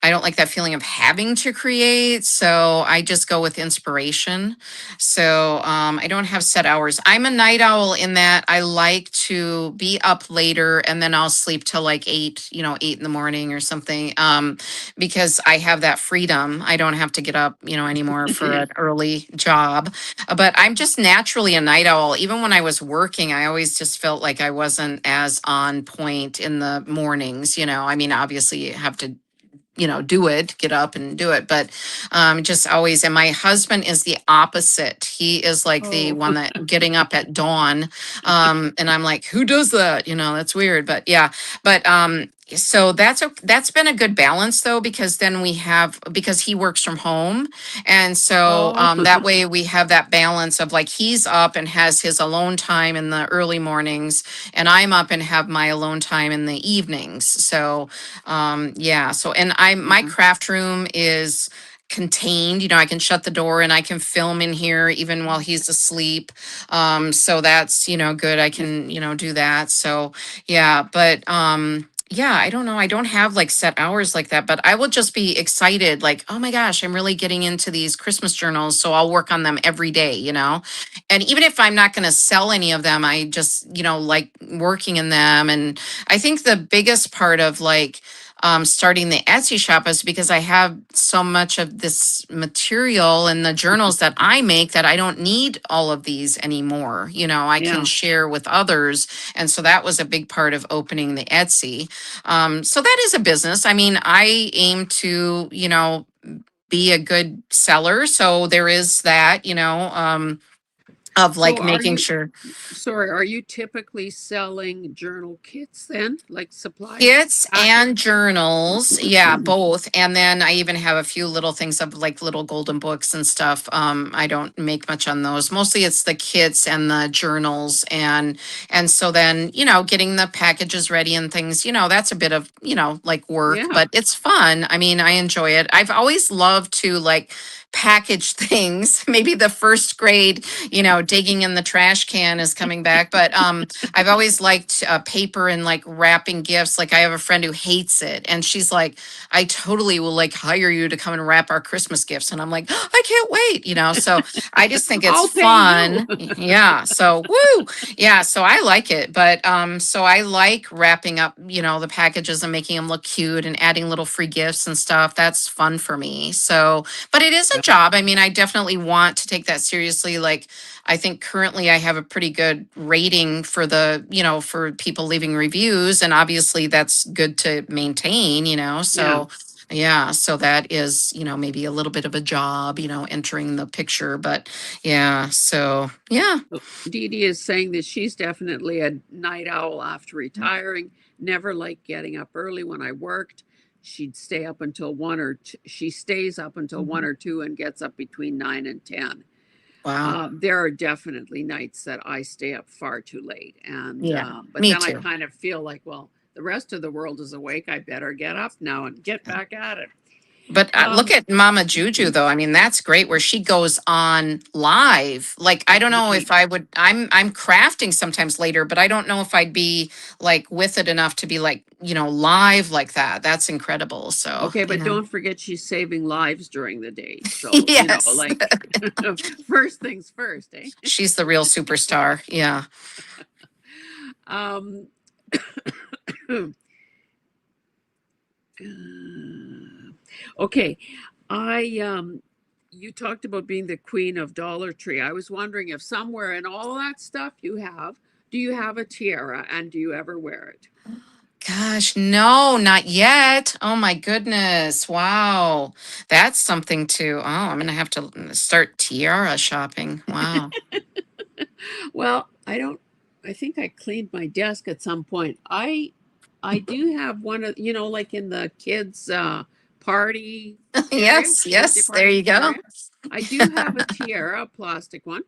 I don't like that feeling of having to create. So I just go with inspiration. So I don't have set hours. I'm a night owl in that I like to be up later and then I'll sleep till like 8 in the morning or something. Because I have that freedom. I don't have to get up, anymore for Yeah. an early job. But I'm just naturally a night owl. Even when I was working, I always just felt like I wasn't as on point in the mornings. I mean, obviously you have to do it, get up and do it. But just always, and my husband is the opposite. He is like the Oh. one that getting up at dawn. And I'm like, who does that? That's weird. But yeah, but so that's been a good balance though, because then because he works from home. And so Oh. that way we have that balance of like he's up and has his alone time in the early mornings, and I'm up and have my alone time in the evenings. So yeah, so and my Yeah. craft room is contained. I can shut the door and I can film in here even while he's asleep. So that's, good. I Yeah. can, do that. So yeah, but yeah, I don't know. I don't have like set hours like that, but I will just be excited, like, oh my gosh, I'm really getting into these Christmas journals. So I'll work on them every day. And even if I'm not going to sell any of them, I just, like working in them. And I think the biggest part of like starting the Etsy shop is because I have so much of this material and the journals that I make that I don't need all of these anymore. I can Yeah. share with others. And so that was a big part of opening the Etsy. So that is a business. I mean, I aim to, be a good seller. So there is that, of So like are making you, sure sorry, are you typically selling journal kits then, like supplies kits and packaged? journals, yeah, both. And then I even have a few little things of like little golden books and stuff. I don't make much on those. Mostly it's the kits and the journals, and so then, getting the packages ready and things, that's a bit of, like work, Yeah. but it's fun. I mean, I enjoy it. I've always loved to like package things. Maybe the first grade, digging in the trash can is coming back, but I've always liked paper and like wrapping gifts. Like I have a friend who hates it, and she's like, "I totally will like hire you to come and wrap our Christmas gifts." And I'm like, "I can't wait," So I just think it's I'll pay you. fun. Yeah. So woo. Yeah. So I like it, but so I like wrapping up, the packages and making them look cute and adding little free gifts and stuff. That's fun for me. So, but it is a Yeah. job. I mean, I definitely want to take that seriously. Like I think currently I have a pretty good rating for for people leaving reviews. And obviously that's good to maintain. Yeah. So yeah, so that is, maybe a little bit of a job, entering the picture. But yeah, so yeah. Oh, Dee Dee is saying that she's definitely a night owl after retiring. Never liked getting up early when I worked. She'd stay up until one or two. She stays up until one Mhm. or two and gets up between 9 and 10. Wow. There are definitely nights that I stay up far too late, and Yeah, but me then I too. kind of feel like, well, the rest of the world is awake. I better get up now and get back at it. But look Um, at Mama Juju though. I mean, that's great where she goes on live. Like I at don't know if night. I would I'm crafting sometimes later, but I don't know if I'd be like with it enough to be like, live like that. That's incredible. So, Okay, but don't forget she's saving lives during the day. So, yes. like first things first, eh? She's the real superstar. Yeah. Um, okay, you talked about being the queen of Dollar Tree. I was wondering if somewhere in all that stuff do you have a tiara and do you ever wear it? Gosh, no, not yet. Oh my goodness. Wow. That's something to, I'm going to have to start tiara shopping. Wow. Well, I don't, I think I cleaned my desk at some point. I I do have one of, like in the kids' party area, Yes, birthday yes, there party you go. area. I do have a tiara, a plastic one,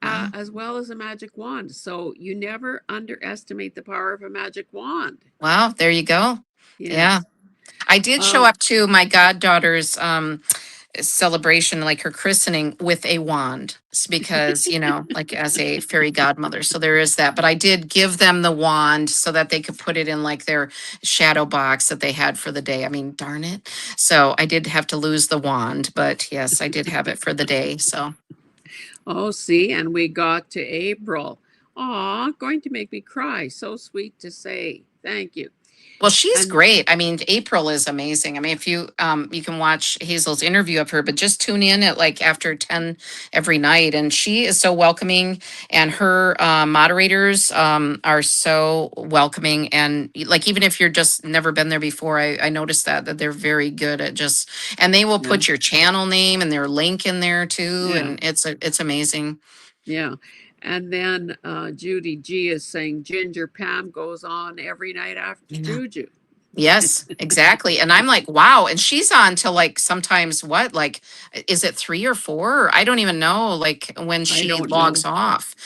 Wow. as well as a magic wand. So you never underestimate the power of a magic wand. Wow, there you go. Yeah. Yes. I did show Um, up to my goddaughter's celebration, like her christening, with a wand because, like as a fairy godmother. So there is that. But I did give them the wand so that they could put it in like their shadow box that they had for the day. I mean, darn it. So I did have to lose the wand, but yes, I did have it for the day. So. oh, see, and we got to April. Aw, going to make me cry. So sweet to say. Thank you. Well, she's And great. I mean, April is amazing. I mean, if you can watch Hazel's interview of her, but just tune in at like after 10 every night. And she is so welcoming, and her moderators are so welcoming. And like even if you're just never been there before, I noticed that they're very good at just, and they will yeah, put your channel name and their link in there too. yeah. And it's amazing. Yeah. And then Judy G is saying Ginger Pam goes on every night after Yeah. Juju. Yes, exactly. And I'm like, wow. And she's on till like sometimes what? Like, is it 3 or 4? Or I don't even know, like when I she don't logs know. off.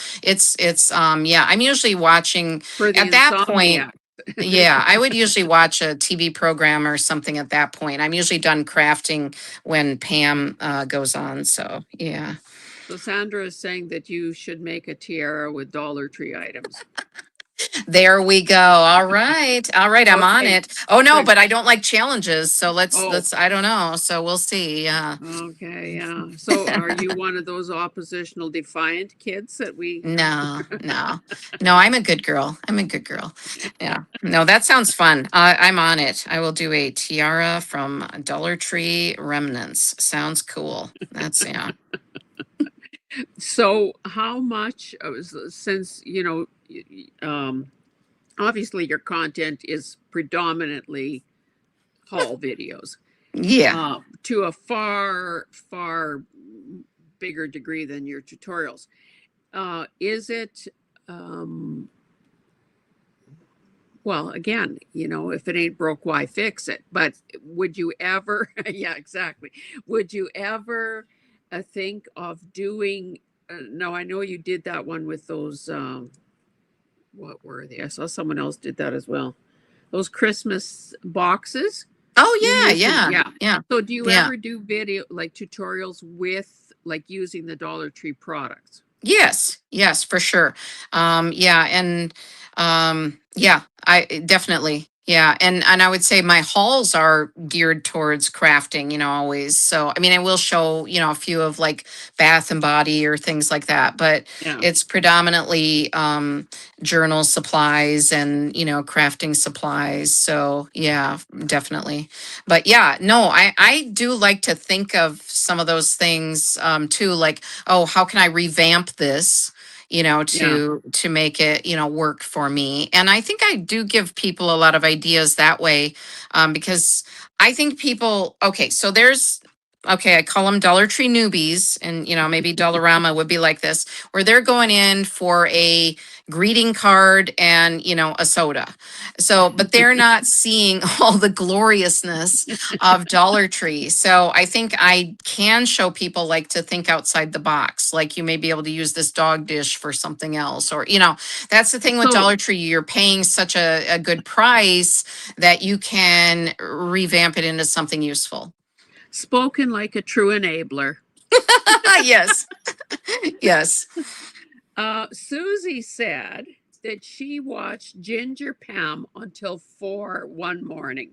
Yeah, I'm usually watching For the at that point. insomniac. Yeah, I would usually watch a TV program or something at that point. I'm usually done crafting when Pam goes on. So yeah. So Sandra is saying that you should make a tiara with Dollar Tree items. There we go. All right. All right. I'm on Okay. it. Oh no, So, but I don't like challenges. So oh, I don't know. So we'll see. Yeah. okay, yeah. So are you one of those oppositional defiant kids that we No, no, no. I'm a good girl. I'm a good girl. Yeah. No, that sounds fun. I'm on it. I will do a tiara from Dollar Tree remnants. Sounds cool. That's yeah. so how much since obviously your content is predominantly haul videos Yeah. to a far bigger degree than your tutorials. Is it, um, well, again, if it ain't broke, why fix it? But would you ever, yeah, exactly. Would you ever think of doing, no, I know you did that one with those, what were they? I saw someone else did that as well. Those Christmas boxes. You're Oh yeah, using, yeah, yeah. yeah, So do you yeah. ever do video like tutorials with like using the Dollar Tree products? Yes, yes, for sure. Yeah, and yeah, I definitely. Yeah, and I would say my hauls are geared towards crafting, always. So, I mean, I will show, a few of like bath and body or things like that, but Yeah. it's predominantly journal supplies and, crafting supplies. So, yeah, definitely. But yeah, no, I do like to think of some of those things too, like, oh, how can I revamp this, Yeah. to make it, work for me. And I think I do give people a lot of ideas that way, because I think people, okay, so okay, I call them Dollar Tree newbies, and maybe Dollarama would be like this, where they're going in for a greeting card and a soda. So, but they're not seeing all the gloriousness of Dollar Tree. So I think I can show people like to think outside the box. Like you may be able to use this dog dish for something else, or that's the thing with So Dollar Tree. You're paying such a good price that you can revamp it into something useful. spoken like a true enabler. Yes. Yes. Susie said that she watched Ginger Pam until 4 one morning.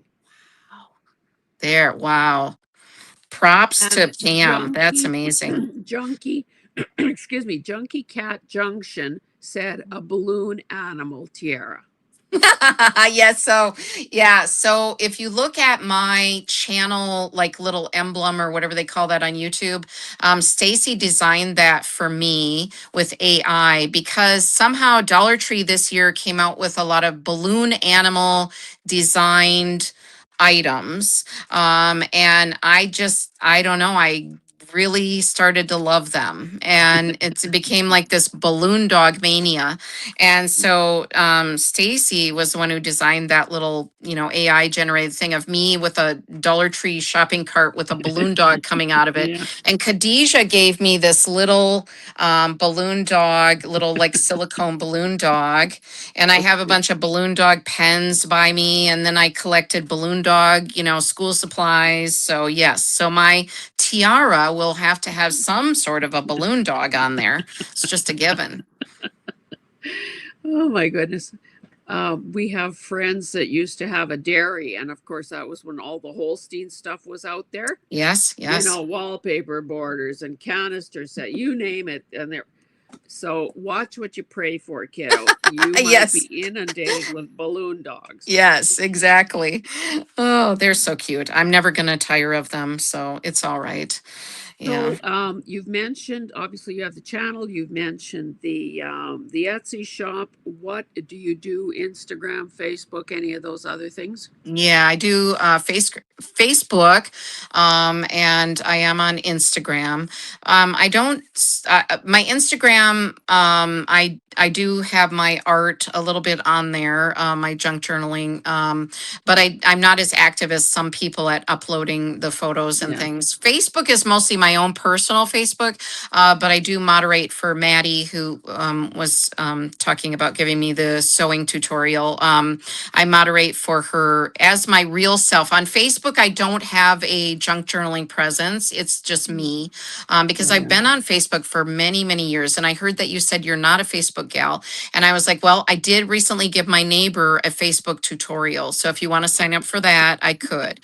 There. Wow. Props And to Pam. That's amazing. Junkie, excuse me, Junkie Cat Junction said a balloon animal tiara. Yes. So, yeah. So, if you look at my channel, like little emblem or whatever they call that on YouTube, Stacy designed that for me with AI because somehow Dollar Tree this year came out with a lot of balloon animal designed items. And I don't know. I really started to love them, and it became like this balloon dog mania. And so Stacy was the one who designed that little, AI generated thing of me with a Dollar Tree shopping cart with a balloon dog coming out of it. Yeah. And Khadijah gave me this little balloon dog, little like silicone balloon dog. And I Oh, have a bunch of balloon dog pens by me. And then I collected balloon dog, school supplies. So, yes. So, my tiara will have to have some sort of a balloon dog on there. It's just a given. oh my goodness. We have friends that used to have a dairy, and of course, that was when all the Holstein stuff was out there. Yes, yes. Wallpaper borders and canister set, you name it, and they're so watch what you pray for, kiddo. You might be Yes, inundated with balloon dogs. yes, exactly. Oh, they're so cute. I'm never going to tire of them. So it's all right. Yeah. So you've mentioned obviously you have the channel. You've mentioned the Etsy shop. What do you do? Instagram, Facebook, any of those other things? Yeah, I do Facebook, and I am on Instagram. I don't my Instagram. I do have my art a little bit on there, my junk journaling. But I'm not as active as some people at uploading the photos and Yeah. things. Facebook is mostly my own personal Facebook, but I do moderate for Maddie, who was talking about giving me the sewing tutorial. I moderate for her as my real self. On Facebook, I don't have a junk journaling presence. It's just me, because I've Yeah. been on Facebook for many, many years. And I heard that you said you're not a Facebook gal. And I was like, well, I did recently give my neighbor a Facebook tutorial. So if you want to sign up for that, I could.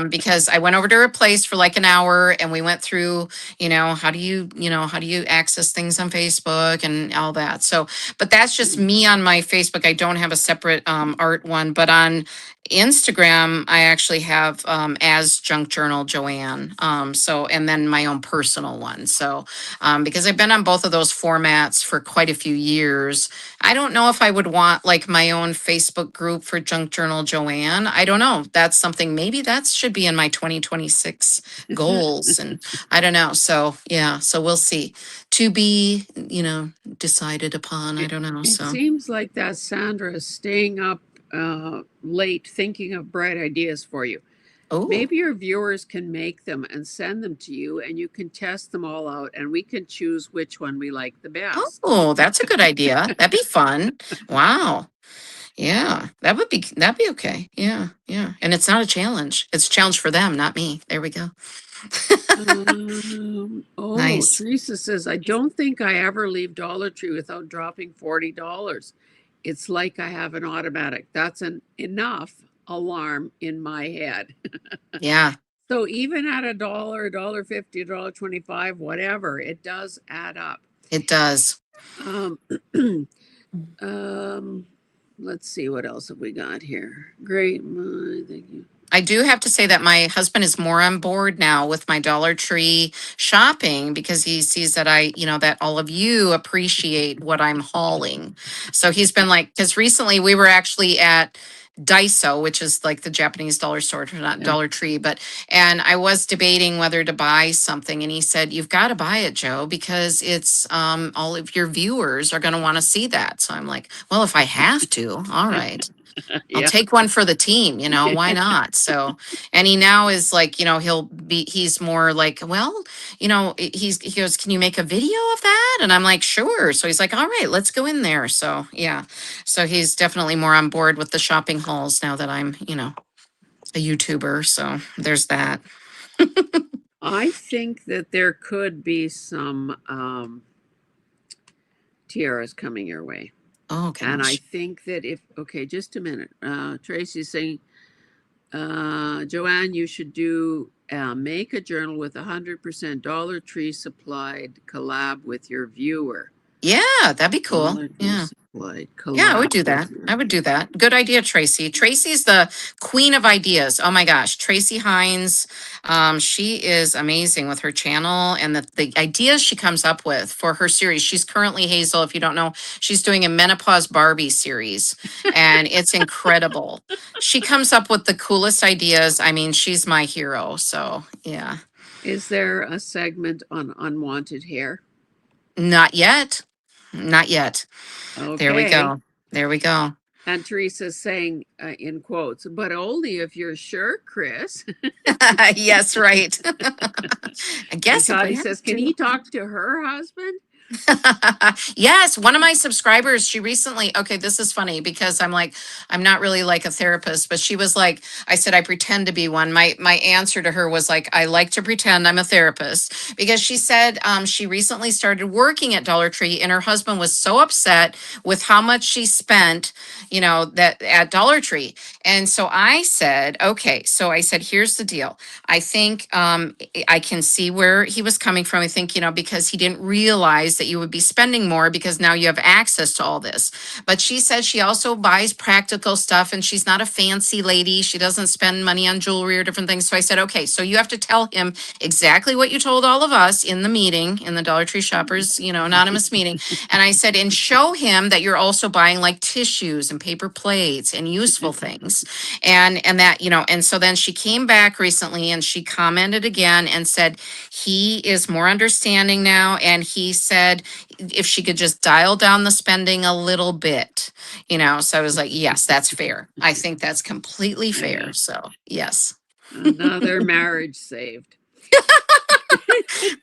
Because I went over to her place for like an hour and we went through, how do you access things on Facebook and all that. So, but that's just me on my Facebook. I don't have a separate art one, but on Instagram, I actually have as Junk Journal Joanne. And then my own personal one. So, because I've been on both of those formats for quite a few years, I don't know if I would want like my own Facebook group for Junk Journal Joanne. I don't know. That's something maybe that should be in my 2026 goals. And I don't know. So, yeah. So we'll see. To be, decided upon. I It, don't know. it So, seems like that Sandra is staying up late thinking of bright ideas for you. oh. Maybe your viewers can make them and send them to you, and you can test them all out, and we can choose which one we like the best. Oh, that's a good idea. That'd be fun. Wow. Yeah, that'd be okay. Yeah, yeah. And it's not a challenge. It's a challenge for them, not me. There we go. Nice. Teresa says, I don't think I ever leave Dollar Tree without dropping $40. It's like I have an automatic. That's an enough alarm in my head. Yeah, So even at a dollar 50, $1.25, whatever, it does add up. it does. Um, um, let's see what else have we got here. Great, thank you. I do have to say that my husband is more on board now with my Dollar Tree shopping because he sees that that all of you appreciate what I'm hauling. So he's been like, because recently we were actually at Daiso, which is like the Japanese dollar store, not Yeah. Dollar Tree, and I was debating whether to buy something. And he said, you've got to buy it, Joe, because it's all of your viewers are going to want to see that. So I'm like, well, if I have to, all right. I'll Yeah. take one for the team, why not? So, and he now is like, he's more like, well, he goes, can you make a video of that? And I'm like, sure. So he's like, all right, let's go in there. So, yeah. So he's definitely more on board with the shopping hauls now that I'm, a YouTuber. So there's that. I think that there could be some tiaras coming your way. Oh, And I gosh. think that okay, just a minute. Tracy's saying, Joanne, you should make a journal with 100% Dollar Tree supplied collab with your viewer. Yeah, that'd be cool. Dollar Tree Yeah. Like Yeah, I would do collaborative that. I here. would do that. Good idea, Tracy. Tracy's the queen of ideas. Oh my gosh, Tracy Hines. She is amazing with her channel and the ideas she comes up with for her series. She's currently, Hazel, if you don't know, she's doing a Menopause Barbie series, and it's incredible. She comes up with the coolest ideas. I mean, she's my hero. So yeah. Is there a segment on unwanted hair? Not yet. Not yet. There we Okay. go. There we go. And Teresa's saying, in quotes, but only if you're sure, Chris. Yes, right. I And guess if I Connie had says, can to. he talk to her husband? Yes, one of my subscribers, she recently, okay, this is funny because I'm like, I'm not really like a therapist, but she was like, I said I pretend to be one. My answer to her was like, I like to pretend I'm a therapist because she said she recently started working at Dollar Tree and her husband was so upset with how much she spent, that at Dollar Tree. And so I said, okay, so I said, here's the deal. I think I can see where he was coming from. I think, because he didn't realize that you would be spending more because now you have access to all this. But she says she also buys practical stuff and she's not a fancy lady. She doesn't spend money on jewelry or different things. So I said, okay, so you have to tell him exactly what you told all of us in the meeting, in the Dollar Tree Shoppers, anonymous meeting. And I said, and show him that you're also buying like tissues and paper plates and useful things and that and so then she came back recently and she commented again and said he is more understanding now and he said if she could just dial down the spending a little bit. So I was like, yes, that's fair. I think that's completely fair. Yeah. So yes. Another marriage saved.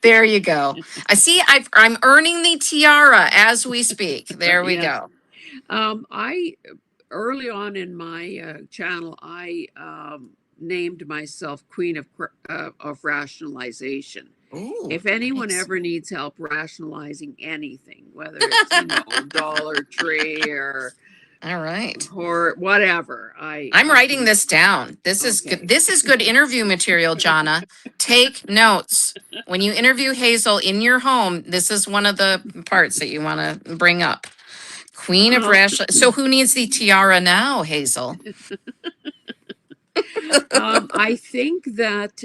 There you go. I see. I'm earning the tiara as we speak. There we Yes. go. I early on in my channel, I named myself Queen of Rationalization. Ooh, If anyone nice. ever needs help rationalizing anything, whether it's Dollar Tree All right. or whatever, I'm I writing can. this down. This is good. Okay. This is good interview material, Jonna. Take notes. When you interview Hazel in your home, this is one of the parts that you want to bring up. Queen of Uh, Rash. So who needs the tiara now, Hazel? I think that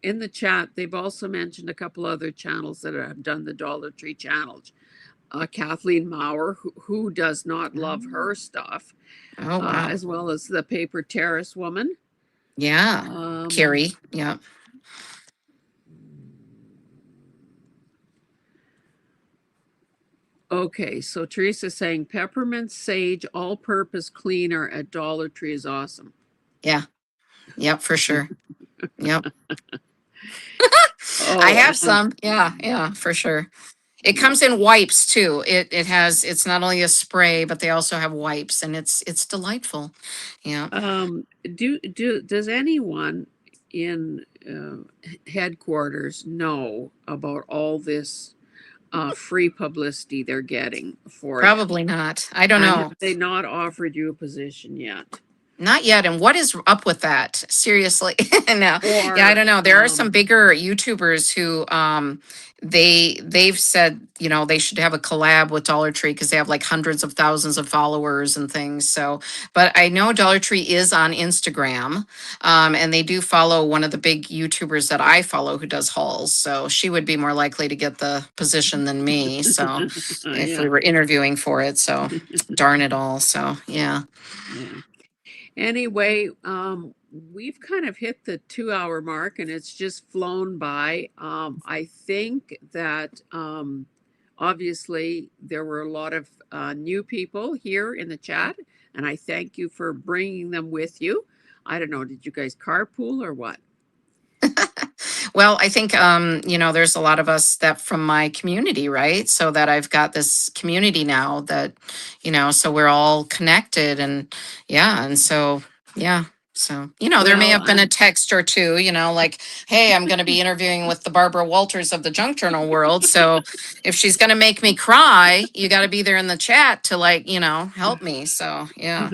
in the chat they've also mentioned a couple other channels that have done the Dollar Tree challenge. Kathleen Maurer, who does not love her stuff, Oh, wow. as well as the Paper Terrace woman. Yeah. Um, Carrie. Yeah. okay, so Teresa's saying peppermint sage all-purpose cleaner at Dollar Tree is awesome. Yeah. Yep, for sure. Yep. I Oh, have and some. Yeah. Yeah, for sure. It comes in wipes too. It's not only a spray, but they also have wipes and it's delightful. Yeah. does anyone in headquarters know about all this free publicity they're getting for them? Probably not. I don't And have know. they not offered you a position yet? Not yet. And what is up with that? Seriously. No. Yeah, I Or don't know. There are some bigger YouTubers who they've said, they should have a collab with Dollar Tree because they have like hundreds of thousands of followers and things. So, but I know Dollar Tree is on Instagram. And they do follow one of the big YouTubers that I follow who does hauls. So she would be more likely to get the position than me. So if we yeah, were interviewing for it. So darn it all. So yeah. yeah. Anyway, we've kind of hit the 2 hour mark and it's just flown by. I think that obviously there were a lot of new people here in the chat, and I thank you for bringing them with you. I don't know, did you guys carpool or what? Well, I think there's a lot of us that from my community, right? So that I've got this community now that, so we're all connected and yeah, and so yeah. So, there may Well, have been a text or two, like, hey, I'm going to be interviewing with the Barbara Walters of the junk journal world. So if she's going to make me cry, you got to be there in the chat to like, help me. So, yeah.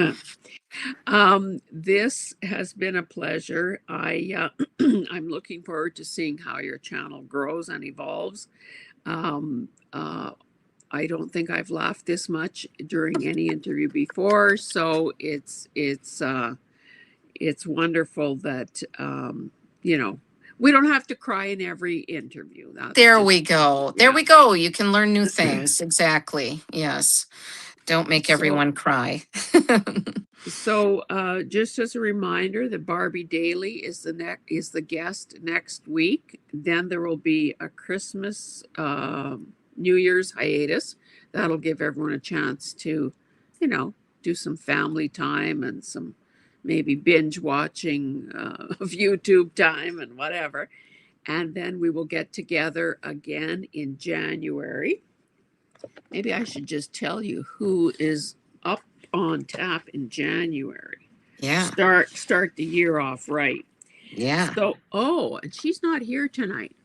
this has been a pleasure. I'm looking forward to seeing how your channel grows and evolves. Um, uh, I don't think I've laughed this much during any interview before. So it's wonderful that you know, we don't have to cry in every interview. That's There just we go. There yeah. we go. You can learn new things. Exactly. Yes. Don't make So everyone cry. just as a reminder, that Barbie Daily is the guest next week. Then there will be a Christmas New Year's hiatus. That'll give everyone a chance to, you know, do some family time and some maybe binge watching of YouTube time and whatever. And then we will get together again in January. Maybe I should just tell you who is up on tap in January. Yeah. Start the year off right. Yeah. So, oh, and she's not here tonight.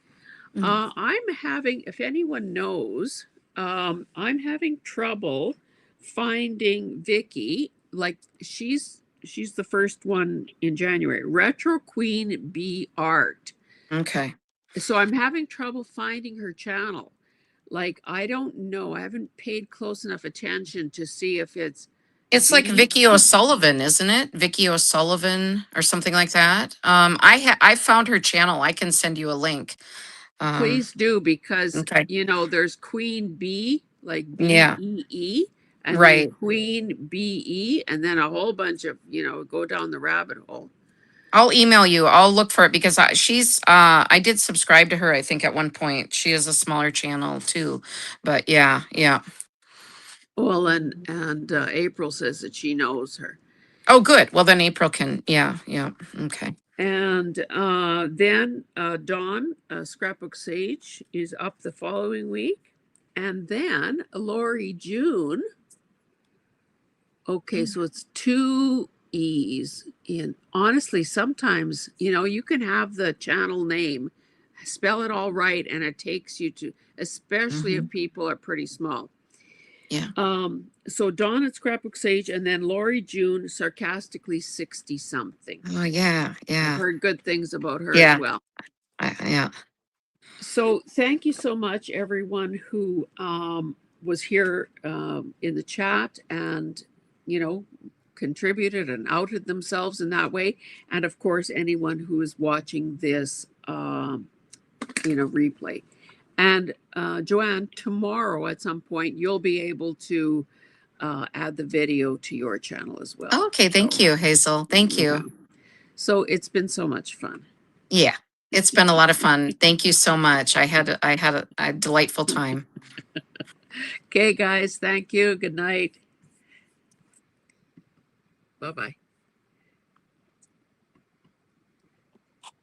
Mm. I'm having, if anyone knows, I'm having trouble finding Vicky. Like she's the first one in January. Retro Queen B Art. Okay. So I'm having trouble finding her channel. Like I don't know. I haven't paid close enough attention to see if it's It's like B. Vicky O'Sullivan, isn't it? Vicky O'Sullivan or something like that. I found her channel. I can send you a link. Um, Please do, because okay. you know there's Queen B, like Yeah. BEE, and then Right. Queen BE, and then a whole bunch of, you know, go down the rabbit hole. I'll email you. I'll look for it because I did subscribe to her, I think, at one point. She has a smaller channel too. But yeah, yeah. Well, and April says that she knows her. Oh, good. Well, then April can. Yeah, yeah. Okay. And then Dawn, Scrapbook Sage, is up the following week. And then Lori June. Okay, so it's two E's in. Honestly, sometimes, you know, you can have the channel name, spell it all right, and it takes you to, especially Hmm. if people are pretty small. Yeah. So Dawn at Scrapbook Sage, and then Lori June, sarcastically 60 something. Oh, yeah, I've yeah, heard good things about her as yeah, well. yeah. So thank you so much, everyone who was here in the chat and, you know, contributed and outed themselves in that way. And of course, anyone who is watching this, you know, replay. And Joanne, tomorrow at some point, you'll be able to add the video to your channel as well. Okay, thank So, you, Hazel. Thank yeah. you. So it's been so much fun. Yeah, it's been a lot of fun. Thank you so much. I had a delightful time. Okay, guys, thank you. Good night. Bye bye.